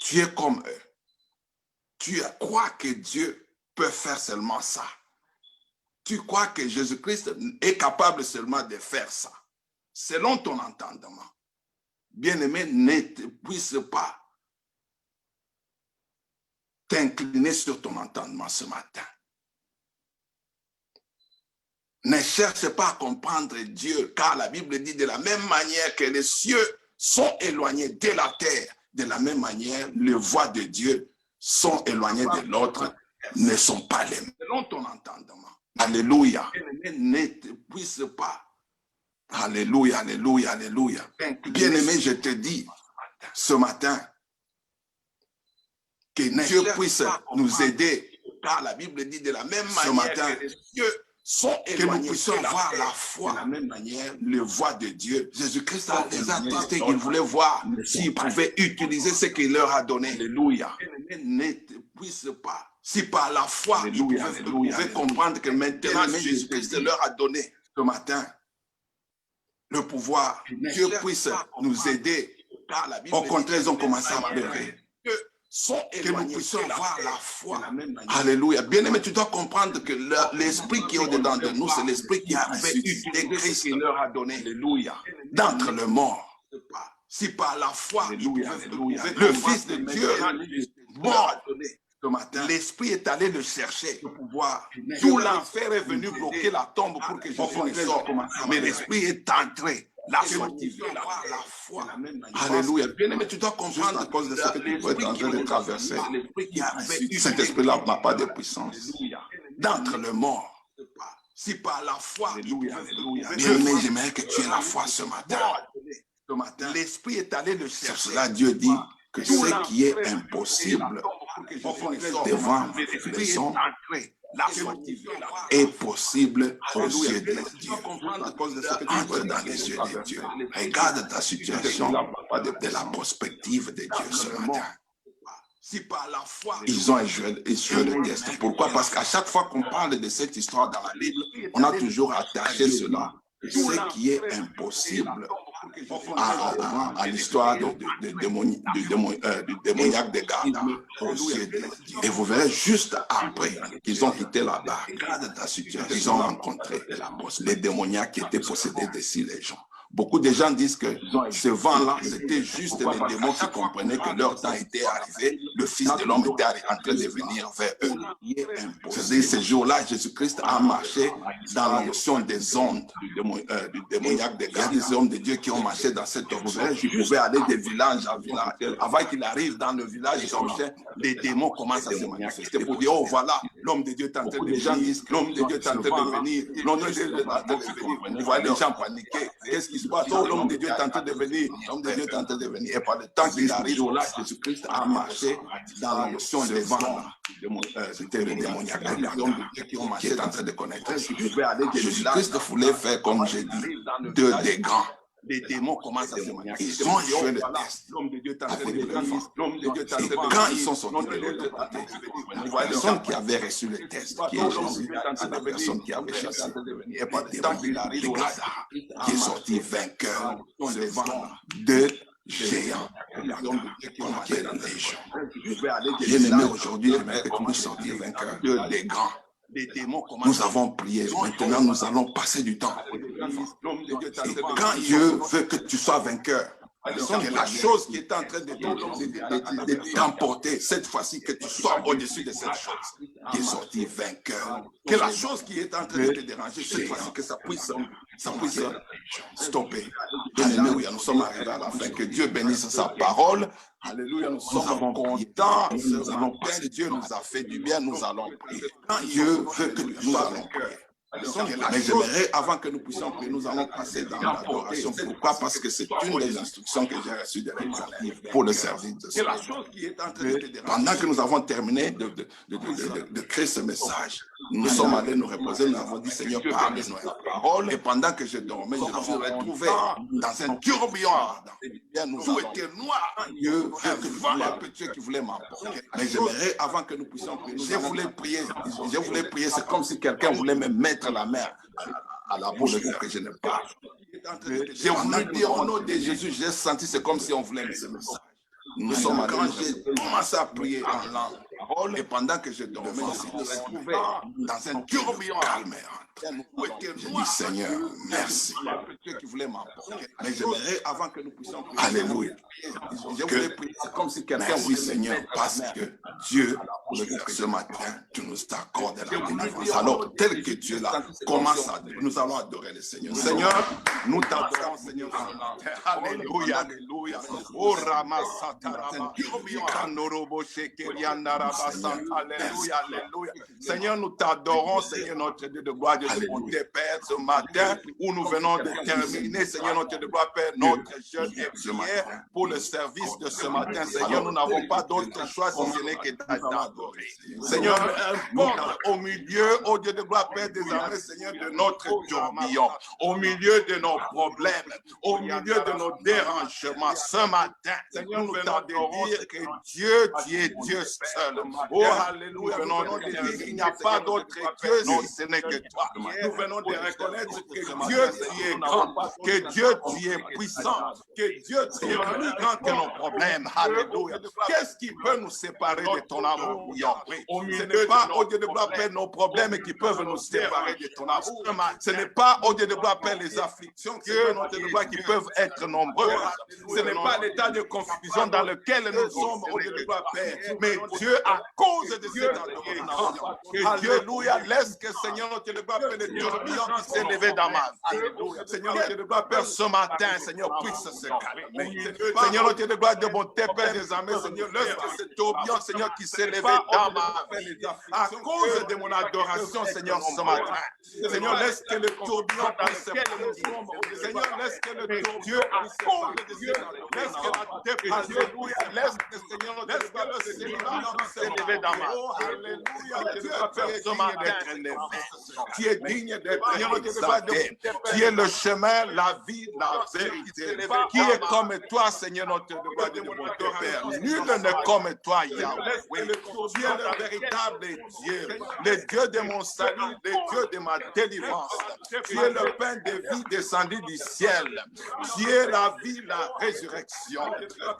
Speaker 2: tu es comme eux. Tu crois que Dieu peut faire seulement ça. Tu crois que Jésus-Christ est capable seulement de faire ça. Selon ton entendement. Bien-aimé, ne puisse pas t'incliner sur ton entendement ce matin. Ne cherche pas à comprendre Dieu, car la Bible dit de la même manière que les cieux sont éloignés de la terre, de la même manière, les voies de Dieu sont éloignées de l'autre ne sont pas les mêmes. Selon ton entendement. Alléluia. Ne te puisse pas. Alléluia, alléluia, alléluia. Bien-aimé, je te dis ce matin que Dieu puisse nous aider. Car la Bible dit de la même manière ce matin que les cieux sont que nous puissions voir la foi, de la même manière, les voies de Dieu. Jésus-Christ a déjà testé qu'il voulait voir s'il pouvait utiliser ce qu'il leur a donné. Alléluia. Ne te puisse pas. Si par la foi, vous pouvez comprendre que maintenant Jésus-Christ leur a donné ce matin le pouvoir. Dieu puisse nous aider. Au contraire, ils ont commencé à pleurer. Que nous puissions voir la foi. Alléluia. Bien-aimé, tu dois comprendre que l'esprit qui est au-dedans de nous, c'est l'esprit qui pouvait utiliser Christ qui leur a donné. Alléluia. D'entre les morts. Si par la foi, le Fils de Dieu mort ce matin, l'esprit est allé le chercher. Tout l'enfer est venu bloquer la tombe pour que Jésus ne sorte. Mais l'esprit est entré. La foi. Alléluia. Bien-aimé, tu dois comprendre à cause de ce que tu es en train de traverser. Cet esprit-là n'a pas de puissance. D'entre les morts. Si par la foi, bien-aimé, j'aimerais que tu aies la foi ce matin. L'esprit est allé le chercher. C'est cela Dieu dit que ce qui est impossible devant les hommes est possible aux yeux de Dieu. Entre dans les yeux de Dieu. Regarde ta situation de la perspective de Dieu ce matin. Ils ont échoué le test. Pourquoi? Parce qu'à chaque fois qu'on parle de cette histoire dans la Bible, on a toujours attaché cela. Ce qui est impossible à l'histoire du démoniaque de Garda aux yeux de Dieu. Et vous verrez juste après qu'ils ont quitté la barre, regarde ta situation, ils ont rencontré les démoniaques qui étaient possédés de 6 légions. Beaucoup de gens disent que ce vent-là, c'était juste les démons qui comprenaient que leur temps était arrivé. Le Fils de l'homme était en train de venir vers eux. C'est-à-dire, ce jour-là, Jésus-Christ a marché dans l'onction des ondes du démoniaque de Garda. Il y a des hommes de Dieu qui ont marché dans cette onction. Ils pouvaient aller de village en village. Avant qu'il arrive dans le village, les démons commencent à se manifester pour dire, oh voilà, l'homme de Dieu est en train de venir. Les gens disent, l'homme de Dieu est en train de venir. L'homme de Dieu est en train de venir. Vous voyez les gens paniquer. Qu'est-ce qui se passe? Oh, l'homme de Dieu est en train de venir. L'homme de Dieu est en train de venir. Et par le temps qu'il arrive, là, Jésus-Christ a marché dans l'onction des vents. C'était le démoniaque qui est en train de connaître. Jésus-Christ voulait faire, comme j'ai dit, 2 des grands. Les démons commencent à se manifester. Ils ont joué le test avec le vent. Et quand ils sont sortis de l'autre côté, la personne qui avait reçu le test, qui est Jésus, c'est la personne qui avait cherché. Et par le temps qu'il arrive, qui est sorti vainqueur devant 2 géants. Quelle légion. Bien-aimé, aujourd'hui, j'aimerais que tu nous sortir vainqueur. 2 des grands. Nous avons prié. Maintenant, nous allons passer du temps. Et quand Dieu veut que tu sois vainqueur, que la chose qui est en train de t'emporter, cette fois-ci, que tu sois au-dessus de cette chose qui est sortie vainqueur. Que la chose qui est en train de te déranger, cette fois-ci, que ça puisse stopper. Alléluia, nous sommes arrivés à la fin. Que Dieu bénisse sa parole. Alléluia, nous sommes contents. Père Dieu nous a fait du bien, nous allons prier. Quand Dieu veut que nous allons prier. Mais j'aimerais, avant que nous puissions prier, nous allons passer dans l'adoration. Pourquoi? Parce que c'est une des instructions que j'ai reçues de l'Église pour le service de ce soir. Pendant que nous avons terminé de créer ce message, nous sommes allés nous reposer, nous avons dit, Seigneur, parle-nous la parole. Et pendant que je dormais, je me suis retrouvé dans un tourbillon ardent. Tout était noir. Dieu qui voulait m'emporter. Mais j'aimerais, avant que nous puissions prier, je voulais prier, c'est comme si quelqu'un voulait me mettre la main à la bouche pour que je ne parle. J'ai voulu dire au nom de Jésus, j'ai senti, c'est comme si on voulait me dire ça. Nous sommes allés, j'ai commencé à prier en langue. Et pendant que je dormais, je me suis retrouvé dans un tourbillon calme. Je dis, Seigneur, merci. Mais j'aimerais, avant que nous puissions prier, alléluia, je voulais prier, c'est comme si quelqu'un dit, Seigneur, parce que Dieu, ce matin, tu nous accordes la délivrance. Alors, tel que Dieu là, commence à nous allons adorer le Seigneur. Seigneur, nous t'adorons, Seigneur. Alléluia, alléluia. Oh, Ramasata, Alléluia, alléluia. Seigneur, nous t'adorons, Seigneur, notre Dieu de gloire, Dieu de bonté, Père, ce matin où nous venons de terminer, Seigneur, notre Dieu de gloire, Père, notre jeûne et prière pour le service de ce matin. Seigneur, nous n'avons pas d'autre choix si ce n'est que d'adorer. Seigneur, au milieu, au Dieu de gloire, Père, des armées, Seigneur, de notre tourbillon, au milieu de nos problèmes, au milieu de nos dérangements, ce matin, Seigneur, nous venons de dire que Dieu, tu es Dieu seul. Oh, alléluia, nous venons de dire qu'il n'y a pas d'autre Dieu si ce n'est que toi. Nous venons de reconnaître que Dieu, tu es grand, que Dieu, tu es puissant, que Dieu, tu es plus grand que nos problèmes. Alléluia. Qu'est-ce qui peut nous séparer de ton amour? Ce n'est pas, au Dieu de gloire, Père, nos problèmes qui peuvent nous séparer de ton amour. Ce n'est pas, au Dieu de gloire, Père, les afflictions qui peuvent être nombreuses. Ce n'est pas l'état de confusion dans lequel nous sommes, au Dieu de gloire, Père. Mais Dieu, à cause de cette adoration, alléluia, laisse que, Seigneur, notre Dieu de gloire, Père, le tourbillon qui s'est levé dans ma vie. Seigneur, notre Dieu de gloire, Père, ce matin, Seigneur, puisse se calmer. Seigneur, notre Dieu de gloire, de bonté, Père des armées, Seigneur, laisse que ce tourbillon, Seigneur, qui s'est levé dans ma vie, à cause de mon adoration, Seigneur, ce matin. Seigneur, laisse que le tourbillon puisse se calmer. Seigneur, laisse que le tourbillon, à cause de Dieu, laisse que la dépression, laisse que, Seigneur, laisse que le Seigneur s'est levé dans ma vie. Alléluia, Dieu, ce matin, tu es digne d'être exalté. Tu es le chemin, la vie, la vérité. Qui est comme toi, Seigneur, notre Dieu de bonté, Père? Nul n'est comme toi, Yahweh. Tu es le véritable Dieu, le Dieu de mon salut, le Dieu de ma délivrance. Tu es le pain de vie descendu du ciel. Tu es la vie, la résurrection.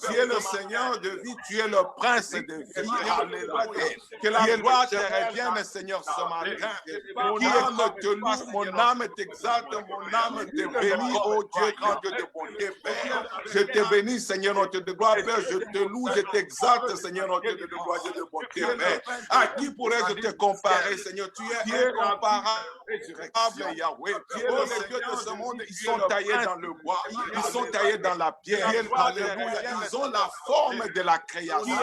Speaker 2: Tu es le Seigneur de vie, tu es le prince de vie. Alléluia. Que la gloire te revienne, Seigneur, ce matin. Qui âme te loue, mon âme t'exalte, mon âme te bénit, oh Dieu, grand Dieu de bonté, Père. Je te bénis, Seigneur, notre Dieu de gloire, Père. Je te loue, je t'exalte, Seigneur, notre Dieu de gloire, Dieu de bonté, Père. À qui pourrais-je te comparer, Seigneur? Tu es incomparable, Yahweh. Oh, les dieux de ce monde, ils sont taillés dans le bois, ils sont taillés dans la pierre. Alléluia. Ils ont la forme de la création.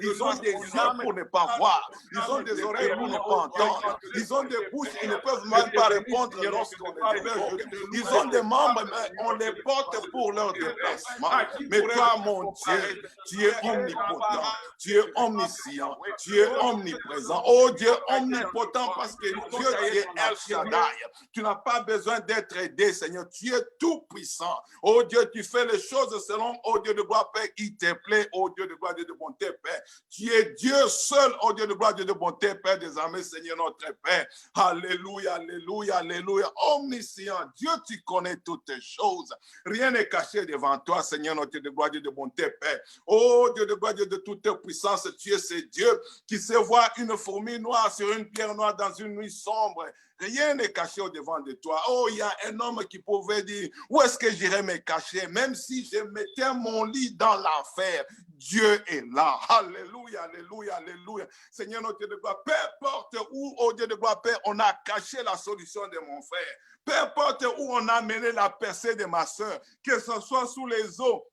Speaker 2: Ils ont des yeux pour ne pas voir. Ils ont des oreilles pour ne pas entendre. Ils ont des bouches, ils ne peuvent même pas répondre lorsqu'on les appelle. Ils ont des membres, mais on les porte pour leur déplacement. Mais toi, mon Dieu, tu es omnipotent, tu es omniscient, tu es omniprésent. Oh Dieu, omnipotent, parce que Dieu, tu es El Shaddai. Tu n'as pas besoin d'être aidé, Seigneur. Tu es tout puissant. Oh Dieu, tu fais les choses selon, oh Dieu de gloire, Père, il te plaît, oh Dieu de gloire, Dieu de bonté, Père. Tu es Dieu seul, oh Dieu de gloire, Dieu de bonté, Père des armées, Seigneur notre Père. Alléluia, alléluia, alléluia. Omniscient, Dieu, tu connais toutes choses. Rien n'est caché devant toi, Seigneur notre Dieu de gloire, Dieu de bonté, Père. Oh Dieu de gloire, Dieu de toute puissance, tu es ce Dieu qui sait voir une fourmi noire sur une pierre noire dans une nuit sombre. Rien n'est caché au-devant de toi. Oh, il y a un homme qui pouvait dire, où est-ce que j'irai me cacher? Même si je mettais mon lit dans l'enfer, Dieu est là. Alléluia, alléluia, alléluia. Seigneur, notre Dieu de gloire, peu importe où, oh Dieu de gloire, Père, on a caché la solution de mon frère. Peu importe où on a mené la percée de ma soeur, que ce soit sous les eaux,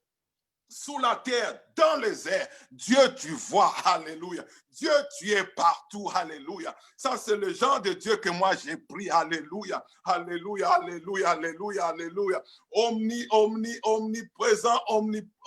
Speaker 2: sous la terre, dans les airs, Dieu, tu vois, alléluia. Dieu, tu es partout, alléluia. Ça, c'est le genre de Dieu que moi j'ai pris, alléluia, alléluia, alléluia, alléluia, alléluia. Omniprésent,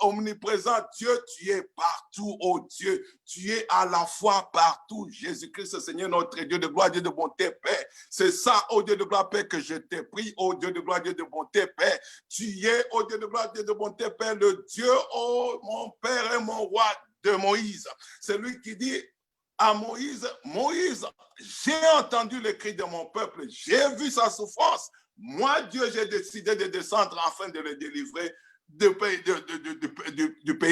Speaker 2: omniprésent, Dieu, tu es partout, oh Dieu. Tu es à la fois partout, Jésus-Christ, Seigneur, notre Dieu de gloire, Dieu de bonté, Père. C'est ça, oh Dieu de gloire, Père, que je t'ai pris, oh Dieu de gloire, Dieu de bonté, Père. Tu es, oh Dieu de gloire, Dieu de bonté, Père, le Dieu, oh mon Père et mon roi de Moïse. C'est lui qui dit à Moïse, Moïse, j'ai entendu le cri de mon peuple, j'ai vu sa souffrance. Moi, Dieu, j'ai décidé de descendre afin de le délivrer du pays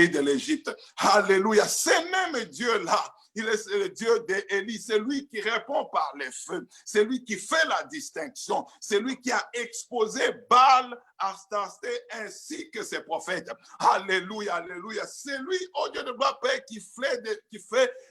Speaker 2: de l'Égypte. Alléluia. C'est même Dieu-là. Il est le Dieu d'Élie. C'est lui qui répond par les feux. C'est lui qui fait la distinction. C'est lui qui a exposé Baal, Astarté ainsi que ses prophètes. Alléluia, alléluia. C'est lui, oh Dieu de gloire, Père, qui fait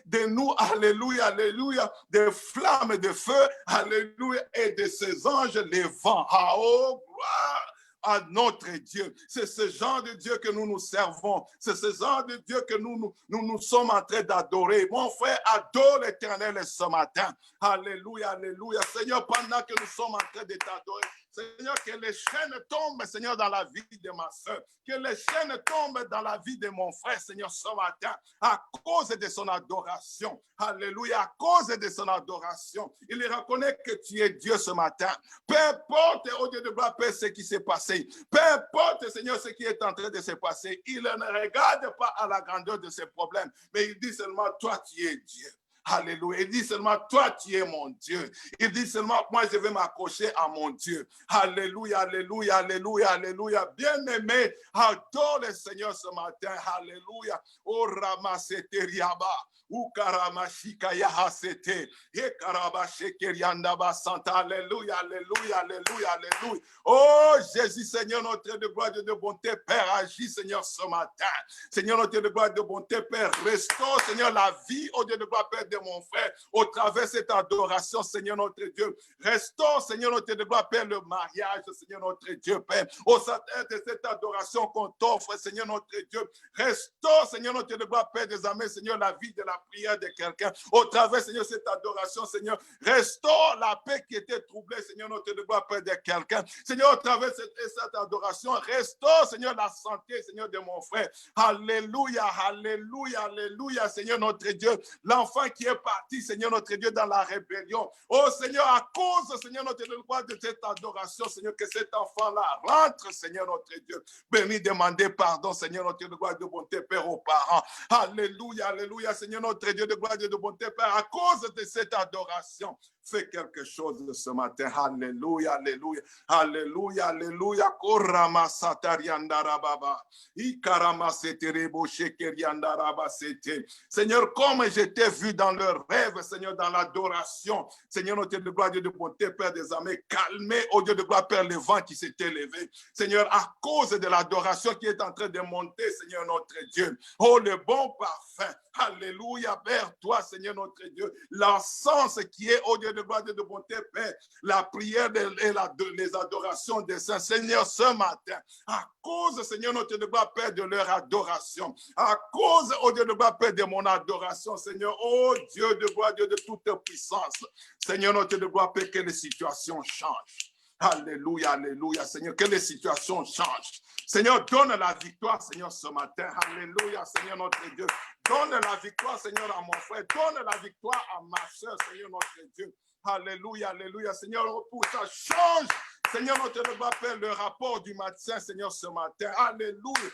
Speaker 2: de nous, alléluia, alléluia, des flammes de feu, alléluia, et de ses anges les vents. Ah, oh, gloire. à notre Dieu. C'est ce genre de Dieu que nous servons. C'est ce genre de Dieu que nous sommes en train d'adorer. Mon frère, adore l'Éternel ce matin. Alléluia, alléluia. Seigneur, pendant que nous sommes en train de t'adorer, Seigneur, que les chaînes tombent, Seigneur, dans la vie de ma soeur. Que les chaînes tombent dans la vie de mon frère, Seigneur, ce matin, à cause de son adoration. Alléluia, à cause de son adoration. Il reconnaît que tu es Dieu ce matin. Peu importe, oh Dieu de gloire, ce qui s'est passé. Peu importe, Seigneur, ce qui est en train de se passer. Il ne regarde pas à la grandeur de ses problèmes, mais il dit seulement, toi, tu es Dieu. Alléluia. Il dit seulement, toi, tu es mon Dieu. Il dit seulement, moi, je vais m'accrocher à mon Dieu. Alléluia, alléluia, alléluia, alléluia. Bien-aimé, adore le Seigneur ce matin. Alléluia. Oh, Ramaseteriaba. Ukaramashika Yahasete. Ekarabashekeriandaba Santa. Alléluia, alléluia, alléluia, alléluia. Oh, Jésus, Seigneur, notre Dieu de gloire et de bonté, Père, agis, Seigneur, ce matin. Seigneur, notre Dieu de gloire et de bonté, Père, restaure, Seigneur, la vie, au Dieu de gloire, Père, de mon frère, au travers de cette adoration, Seigneur, notre Dieu. Restaure, Seigneur, notre Dieu de gloire, Père, le mariage, Seigneur, notre Dieu, Père. Au sein de cette adoration qu'on t'offre, Seigneur, notre Dieu. Restaure, Seigneur, notre Dieu de gloire, Père des armées, Seigneur, la vie de la prière de quelqu'un. Au travers, Seigneur, cette adoration, Seigneur, restaure la paix qui était troublée, Seigneur, notre Dieu de gloire, Père de quelqu'un. Seigneur, au travers de cette adoration, restaure, Seigneur, la santé, Seigneur, de mon frère. Alléluia, alléluia, alléluia, Seigneur, notre Dieu. L'enfant qui est parti, Seigneur, notre Dieu, dans la rébellion. Oh, Seigneur, à cause, Seigneur, notre Dieu, de cette adoration, Seigneur, que cet enfant-là rentre, Seigneur, notre Dieu. Béni, demander pardon, Seigneur, notre Dieu, de gloire, de bonté, Père, aux parents. Alléluia, alléluia, Seigneur, notre Dieu, de gloire, de bonté, Père, à cause de cette adoration. Fais quelque chose ce matin. Alléluia, alléluia, alléluia, alléluia. Korama satariandarababa. Ikarama seterebo shekeriandaraba sete. Seigneur, comme je t'ai vu dans le rêve, Seigneur, dans l'adoration, Seigneur, notre Dieu de gloire, Dieu de bonté, Père des armées, calmez, au Dieu de gloire, Père, le vent qui s'est élevé. Seigneur, à cause de l'adoration qui est en train de monter, Seigneur, notre Dieu. Oh, le bon parfum. Alléluia, Père, toi, Seigneur, notre Dieu. L'encens qui est, au Dieu de gloire, Dieu de bonté, Père, la prière et les adorations des saints, Seigneur, ce matin, à cause, Seigneur, notre Dieu de gloire, Père, de leur adoration, à cause, au Dieu de gloire, Père, de mon adoration, Seigneur, oh Dieu de gloire, Dieu de toute puissance, Seigneur, notre Dieu de gloire, Père, que les situations changent. Alléluia, alléluia, Seigneur, que les situations changent. Seigneur, donne la victoire, Seigneur, ce matin. Alléluia, Seigneur, notre Dieu. Donne la victoire, Seigneur, à mon frère. Donne la victoire à ma soeur, Seigneur, notre Dieu. Alléluia, alléluia, Seigneur, pour ça, change, Seigneur, notre Dieu, Père, le rapport du matin, Seigneur, ce matin. Alléluia.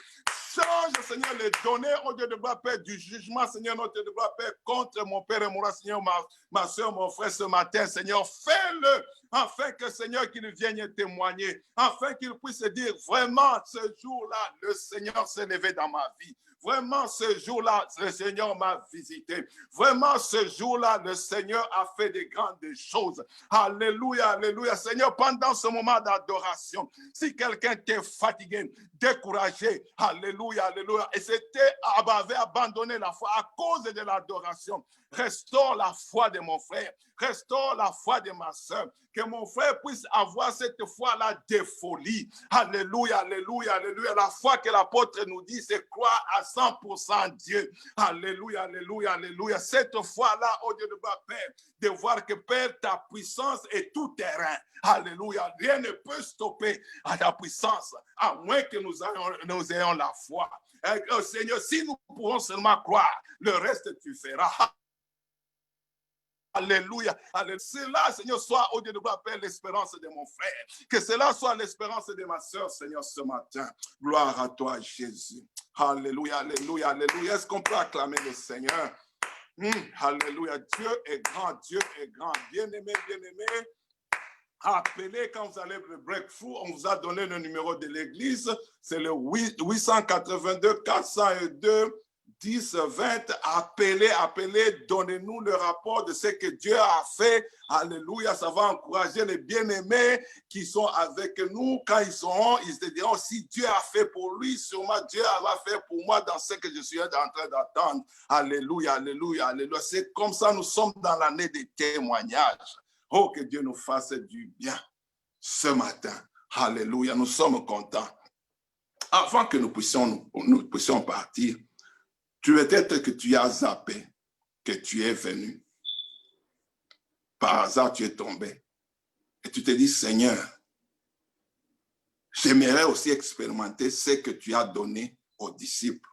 Speaker 2: Change, Seigneur, les données, au Dieu de gloire, Père, du jugement, Seigneur, notre Dieu de gloire, Père, contre mon Père et mon roi, Seigneur, ma soeur, mon frère, ce matin, Seigneur, fais-le, afin que, Seigneur, qu'il vienne témoigner, afin qu'il puisse dire, vraiment, ce jour-là, le Seigneur s'est levé dans ma vie. Vraiment, ce jour-là, le Seigneur m'a visité. Vraiment, ce jour-là, le Seigneur a fait de grandes choses. Alléluia, alléluia. Seigneur, pendant ce moment d'adoration, si quelqu'un était fatigué, découragé, alléluia, alléluia, et avait abandonné la foi à cause de l'adoration, restaure la foi de mon frère, restaure la foi de ma soeur, que mon frère puisse avoir cette foi-là de folie. Alléluia, alléluia, alléluia. La foi que l'apôtre nous dit, c'est croire à 100% Dieu. Alléluia, alléluia, alléluia. Cette foi-là, au Dieu de ma Père, de voir que Père, ta puissance est tout terrain. Alléluia. Rien ne peut stopper à ta puissance, à moins que nous ayons la foi. Et, Seigneur, si nous pouvons seulement croire, le reste tu feras. Alléluia. Alléluia. Cela, Seigneur, soit au Dieu de gloire, Père, l'espérance de mon frère. Que cela soit l'espérance de ma soeur, Seigneur, ce matin. Gloire à toi, Jésus. Alléluia, alléluia, alléluia. Est-ce qu'on peut acclamer le Seigneur? Alléluia. Dieu est grand, Dieu est grand. Bien-aimé, bien-aimé. Appelez quand vous allez le breakthrough, on vous a donné le numéro de l'église. C'est le 882 402 10, 20, appelez, donnez-nous le rapport de ce que Dieu a fait. Alléluia, ça va encourager les bien-aimés qui sont avec nous. Quand ils seront, ils se diront, si Dieu a fait pour lui, sûrement Dieu va faire pour moi dans ce que je suis en train d'attendre. Alléluia, alléluia, alléluia. C'est comme ça, nous sommes dans l'année des témoignages. Oh, que Dieu nous fasse du bien ce matin. Alléluia, nous sommes contents. Avant que nous puissions partir, peut-être que tu as zappé, que tu es venu. Par hasard, tu es tombé. Et tu te dis, Seigneur, j'aimerais aussi expérimenter ce que tu as donné aux disciples.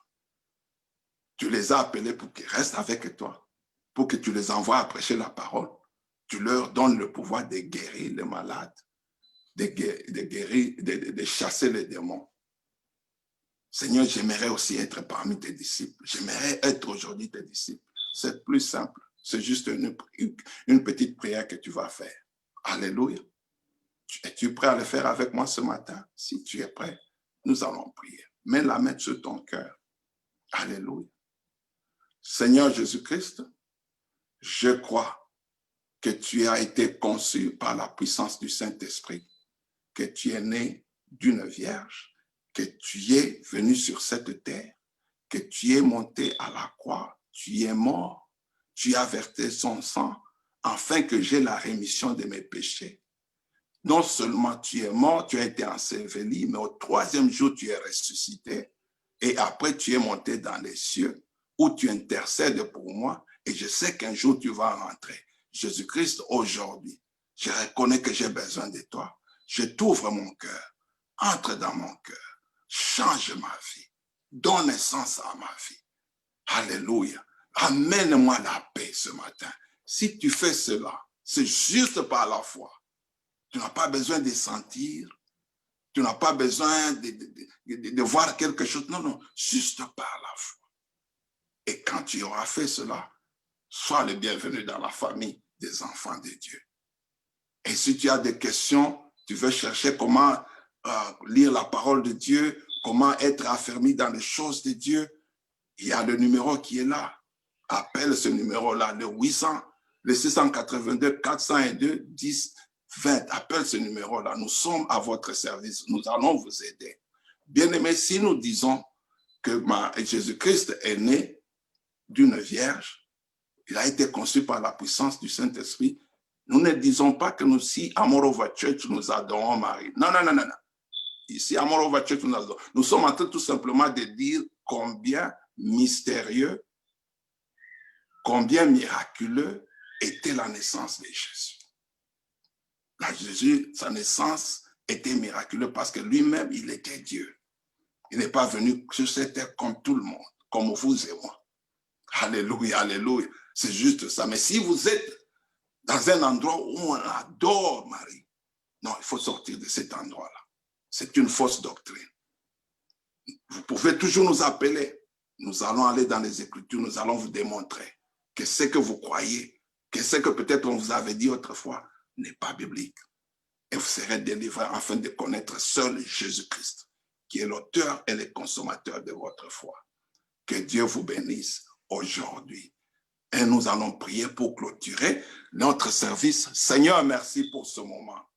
Speaker 2: Tu les as appelés pour qu'ils restent avec toi, pour que tu les envoies à prêcher la parole. Tu leur donnes le pouvoir de guérir les malades, de chasser les démons. Seigneur, j'aimerais aussi être parmi tes disciples. J'aimerais être aujourd'hui tes disciples. C'est plus simple. C'est juste une petite prière que tu vas faire. Alléluia. Es-tu prêt à le faire avec moi ce matin? Si tu es prêt, nous allons prier. Mets la main sur ton cœur. Alléluia. Seigneur Jésus-Christ, je crois que tu as été conçu par la puissance du Saint-Esprit, que tu es né d'une vierge, que tu es venu sur cette terre, que tu es monté à la croix, tu es mort, tu as versé son sang, afin que j'aie la rémission de mes péchés. Non seulement tu es mort, tu as été enseveli, mais au 3e jour, tu es ressuscité, et après tu es monté dans les cieux, où tu intercèdes pour moi, et je sais qu'un jour tu vas rentrer. Jésus-Christ, aujourd'hui, je reconnais que j'ai besoin de toi. Je t'ouvre mon cœur, entre dans mon cœur, change ma vie, donne sens à ma vie. Alléluia. Amène-moi la paix ce matin. Si tu fais cela, c'est juste par la foi. Tu n'as pas besoin de sentir, tu n'as pas besoin de voir quelque chose. Non, non, juste par la foi. Et quand tu auras fait cela, sois le bienvenu dans la famille des enfants de Dieu. Et si tu as des questions, tu veux chercher comment lire la parole de Dieu, comment être affermi dans les choses de Dieu, il y a le numéro qui est là. Appelle ce numéro-là, le 682 402 10 20. Appelle ce numéro-là. Nous sommes à votre service. Nous allons vous aider. Bien-aimés, si nous disons que Jésus-Christ est né d'une vierge, il a été conçu par la puissance du Saint-Esprit, nous ne disons pas que nous, si à Morova Church, nous adorons Marie. Non, non, non, non, non. Ici, à Morova Church, nous adorons. Nous sommes en train tout simplement de dire combien mystérieux, combien miraculeux était la naissance de Jésus. Jésus, sa naissance était miraculeuse parce que lui-même, il était Dieu. Il n'est pas venu sur cette terre comme tout le monde, comme vous et moi. Alléluia, alléluia. C'est juste ça. Mais si vous êtes dans un endroit où on adore Marie, non, il faut sortir de cet endroit-là. C'est une fausse doctrine. Vous pouvez toujours nous appeler. Nous allons aller dans les Écritures, nous allons vous démontrer que ce que vous croyez, que ce que peut-être on vous avait dit autrefois, n'est pas biblique. Et vous serez délivrés afin de connaître seul Jésus-Christ, qui est l'auteur et le consommateur de votre foi. Que Dieu vous bénisse aujourd'hui. Et nous allons prier pour clôturer notre service. Seigneur, merci pour ce moment.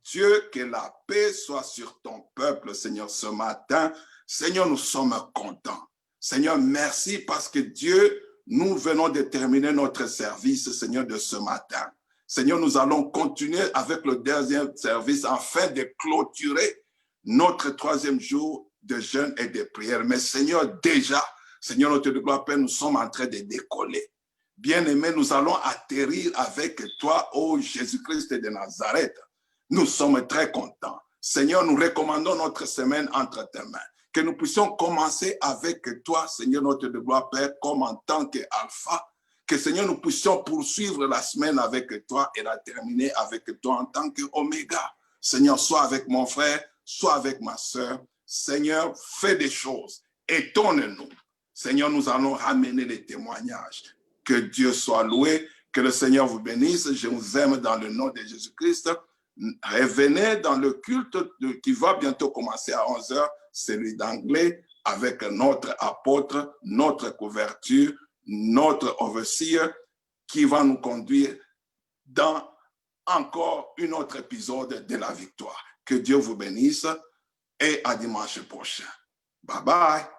Speaker 2: Dieu, que la paix soit sur ton peuple, Seigneur, ce matin. Seigneur, nous sommes contents. Seigneur, merci parce que Dieu, nous venons de terminer notre service, Seigneur, de ce matin. Seigneur, nous allons continuer avec le deuxième service afin de clôturer notre 3e jour de jeûne et de prière. Mais Seigneur, déjà, Seigneur, notre gloire, Père, nous sommes en train de décoller. Bien-aimés, nous allons atterrir avec toi, ô Jésus-Christ de Nazareth. Nous sommes très contents. Seigneur, nous recommandons notre semaine entre tes mains. Que nous puissions commencer avec toi, Seigneur, notre gloire, Père, comme en tant qu'alpha. Que, Seigneur, nous puissions poursuivre la semaine avec toi et la terminer avec toi en tant qu'oméga. Seigneur, sois avec mon frère, sois avec ma soeur. Seigneur, fais des choses. Étonne-nous. Seigneur, nous allons ramener les témoignages. Que Dieu soit loué, que le Seigneur vous bénisse. Je vous aime dans le nom de Jésus-Christ. Revenez dans le culte qui va bientôt commencer à 11h, celui d'anglais, avec notre apôtre, notre couverture, notre overseer, qui va nous conduire dans encore un autre épisode de la victoire. Que Dieu vous bénisse et à dimanche prochain. Bye bye.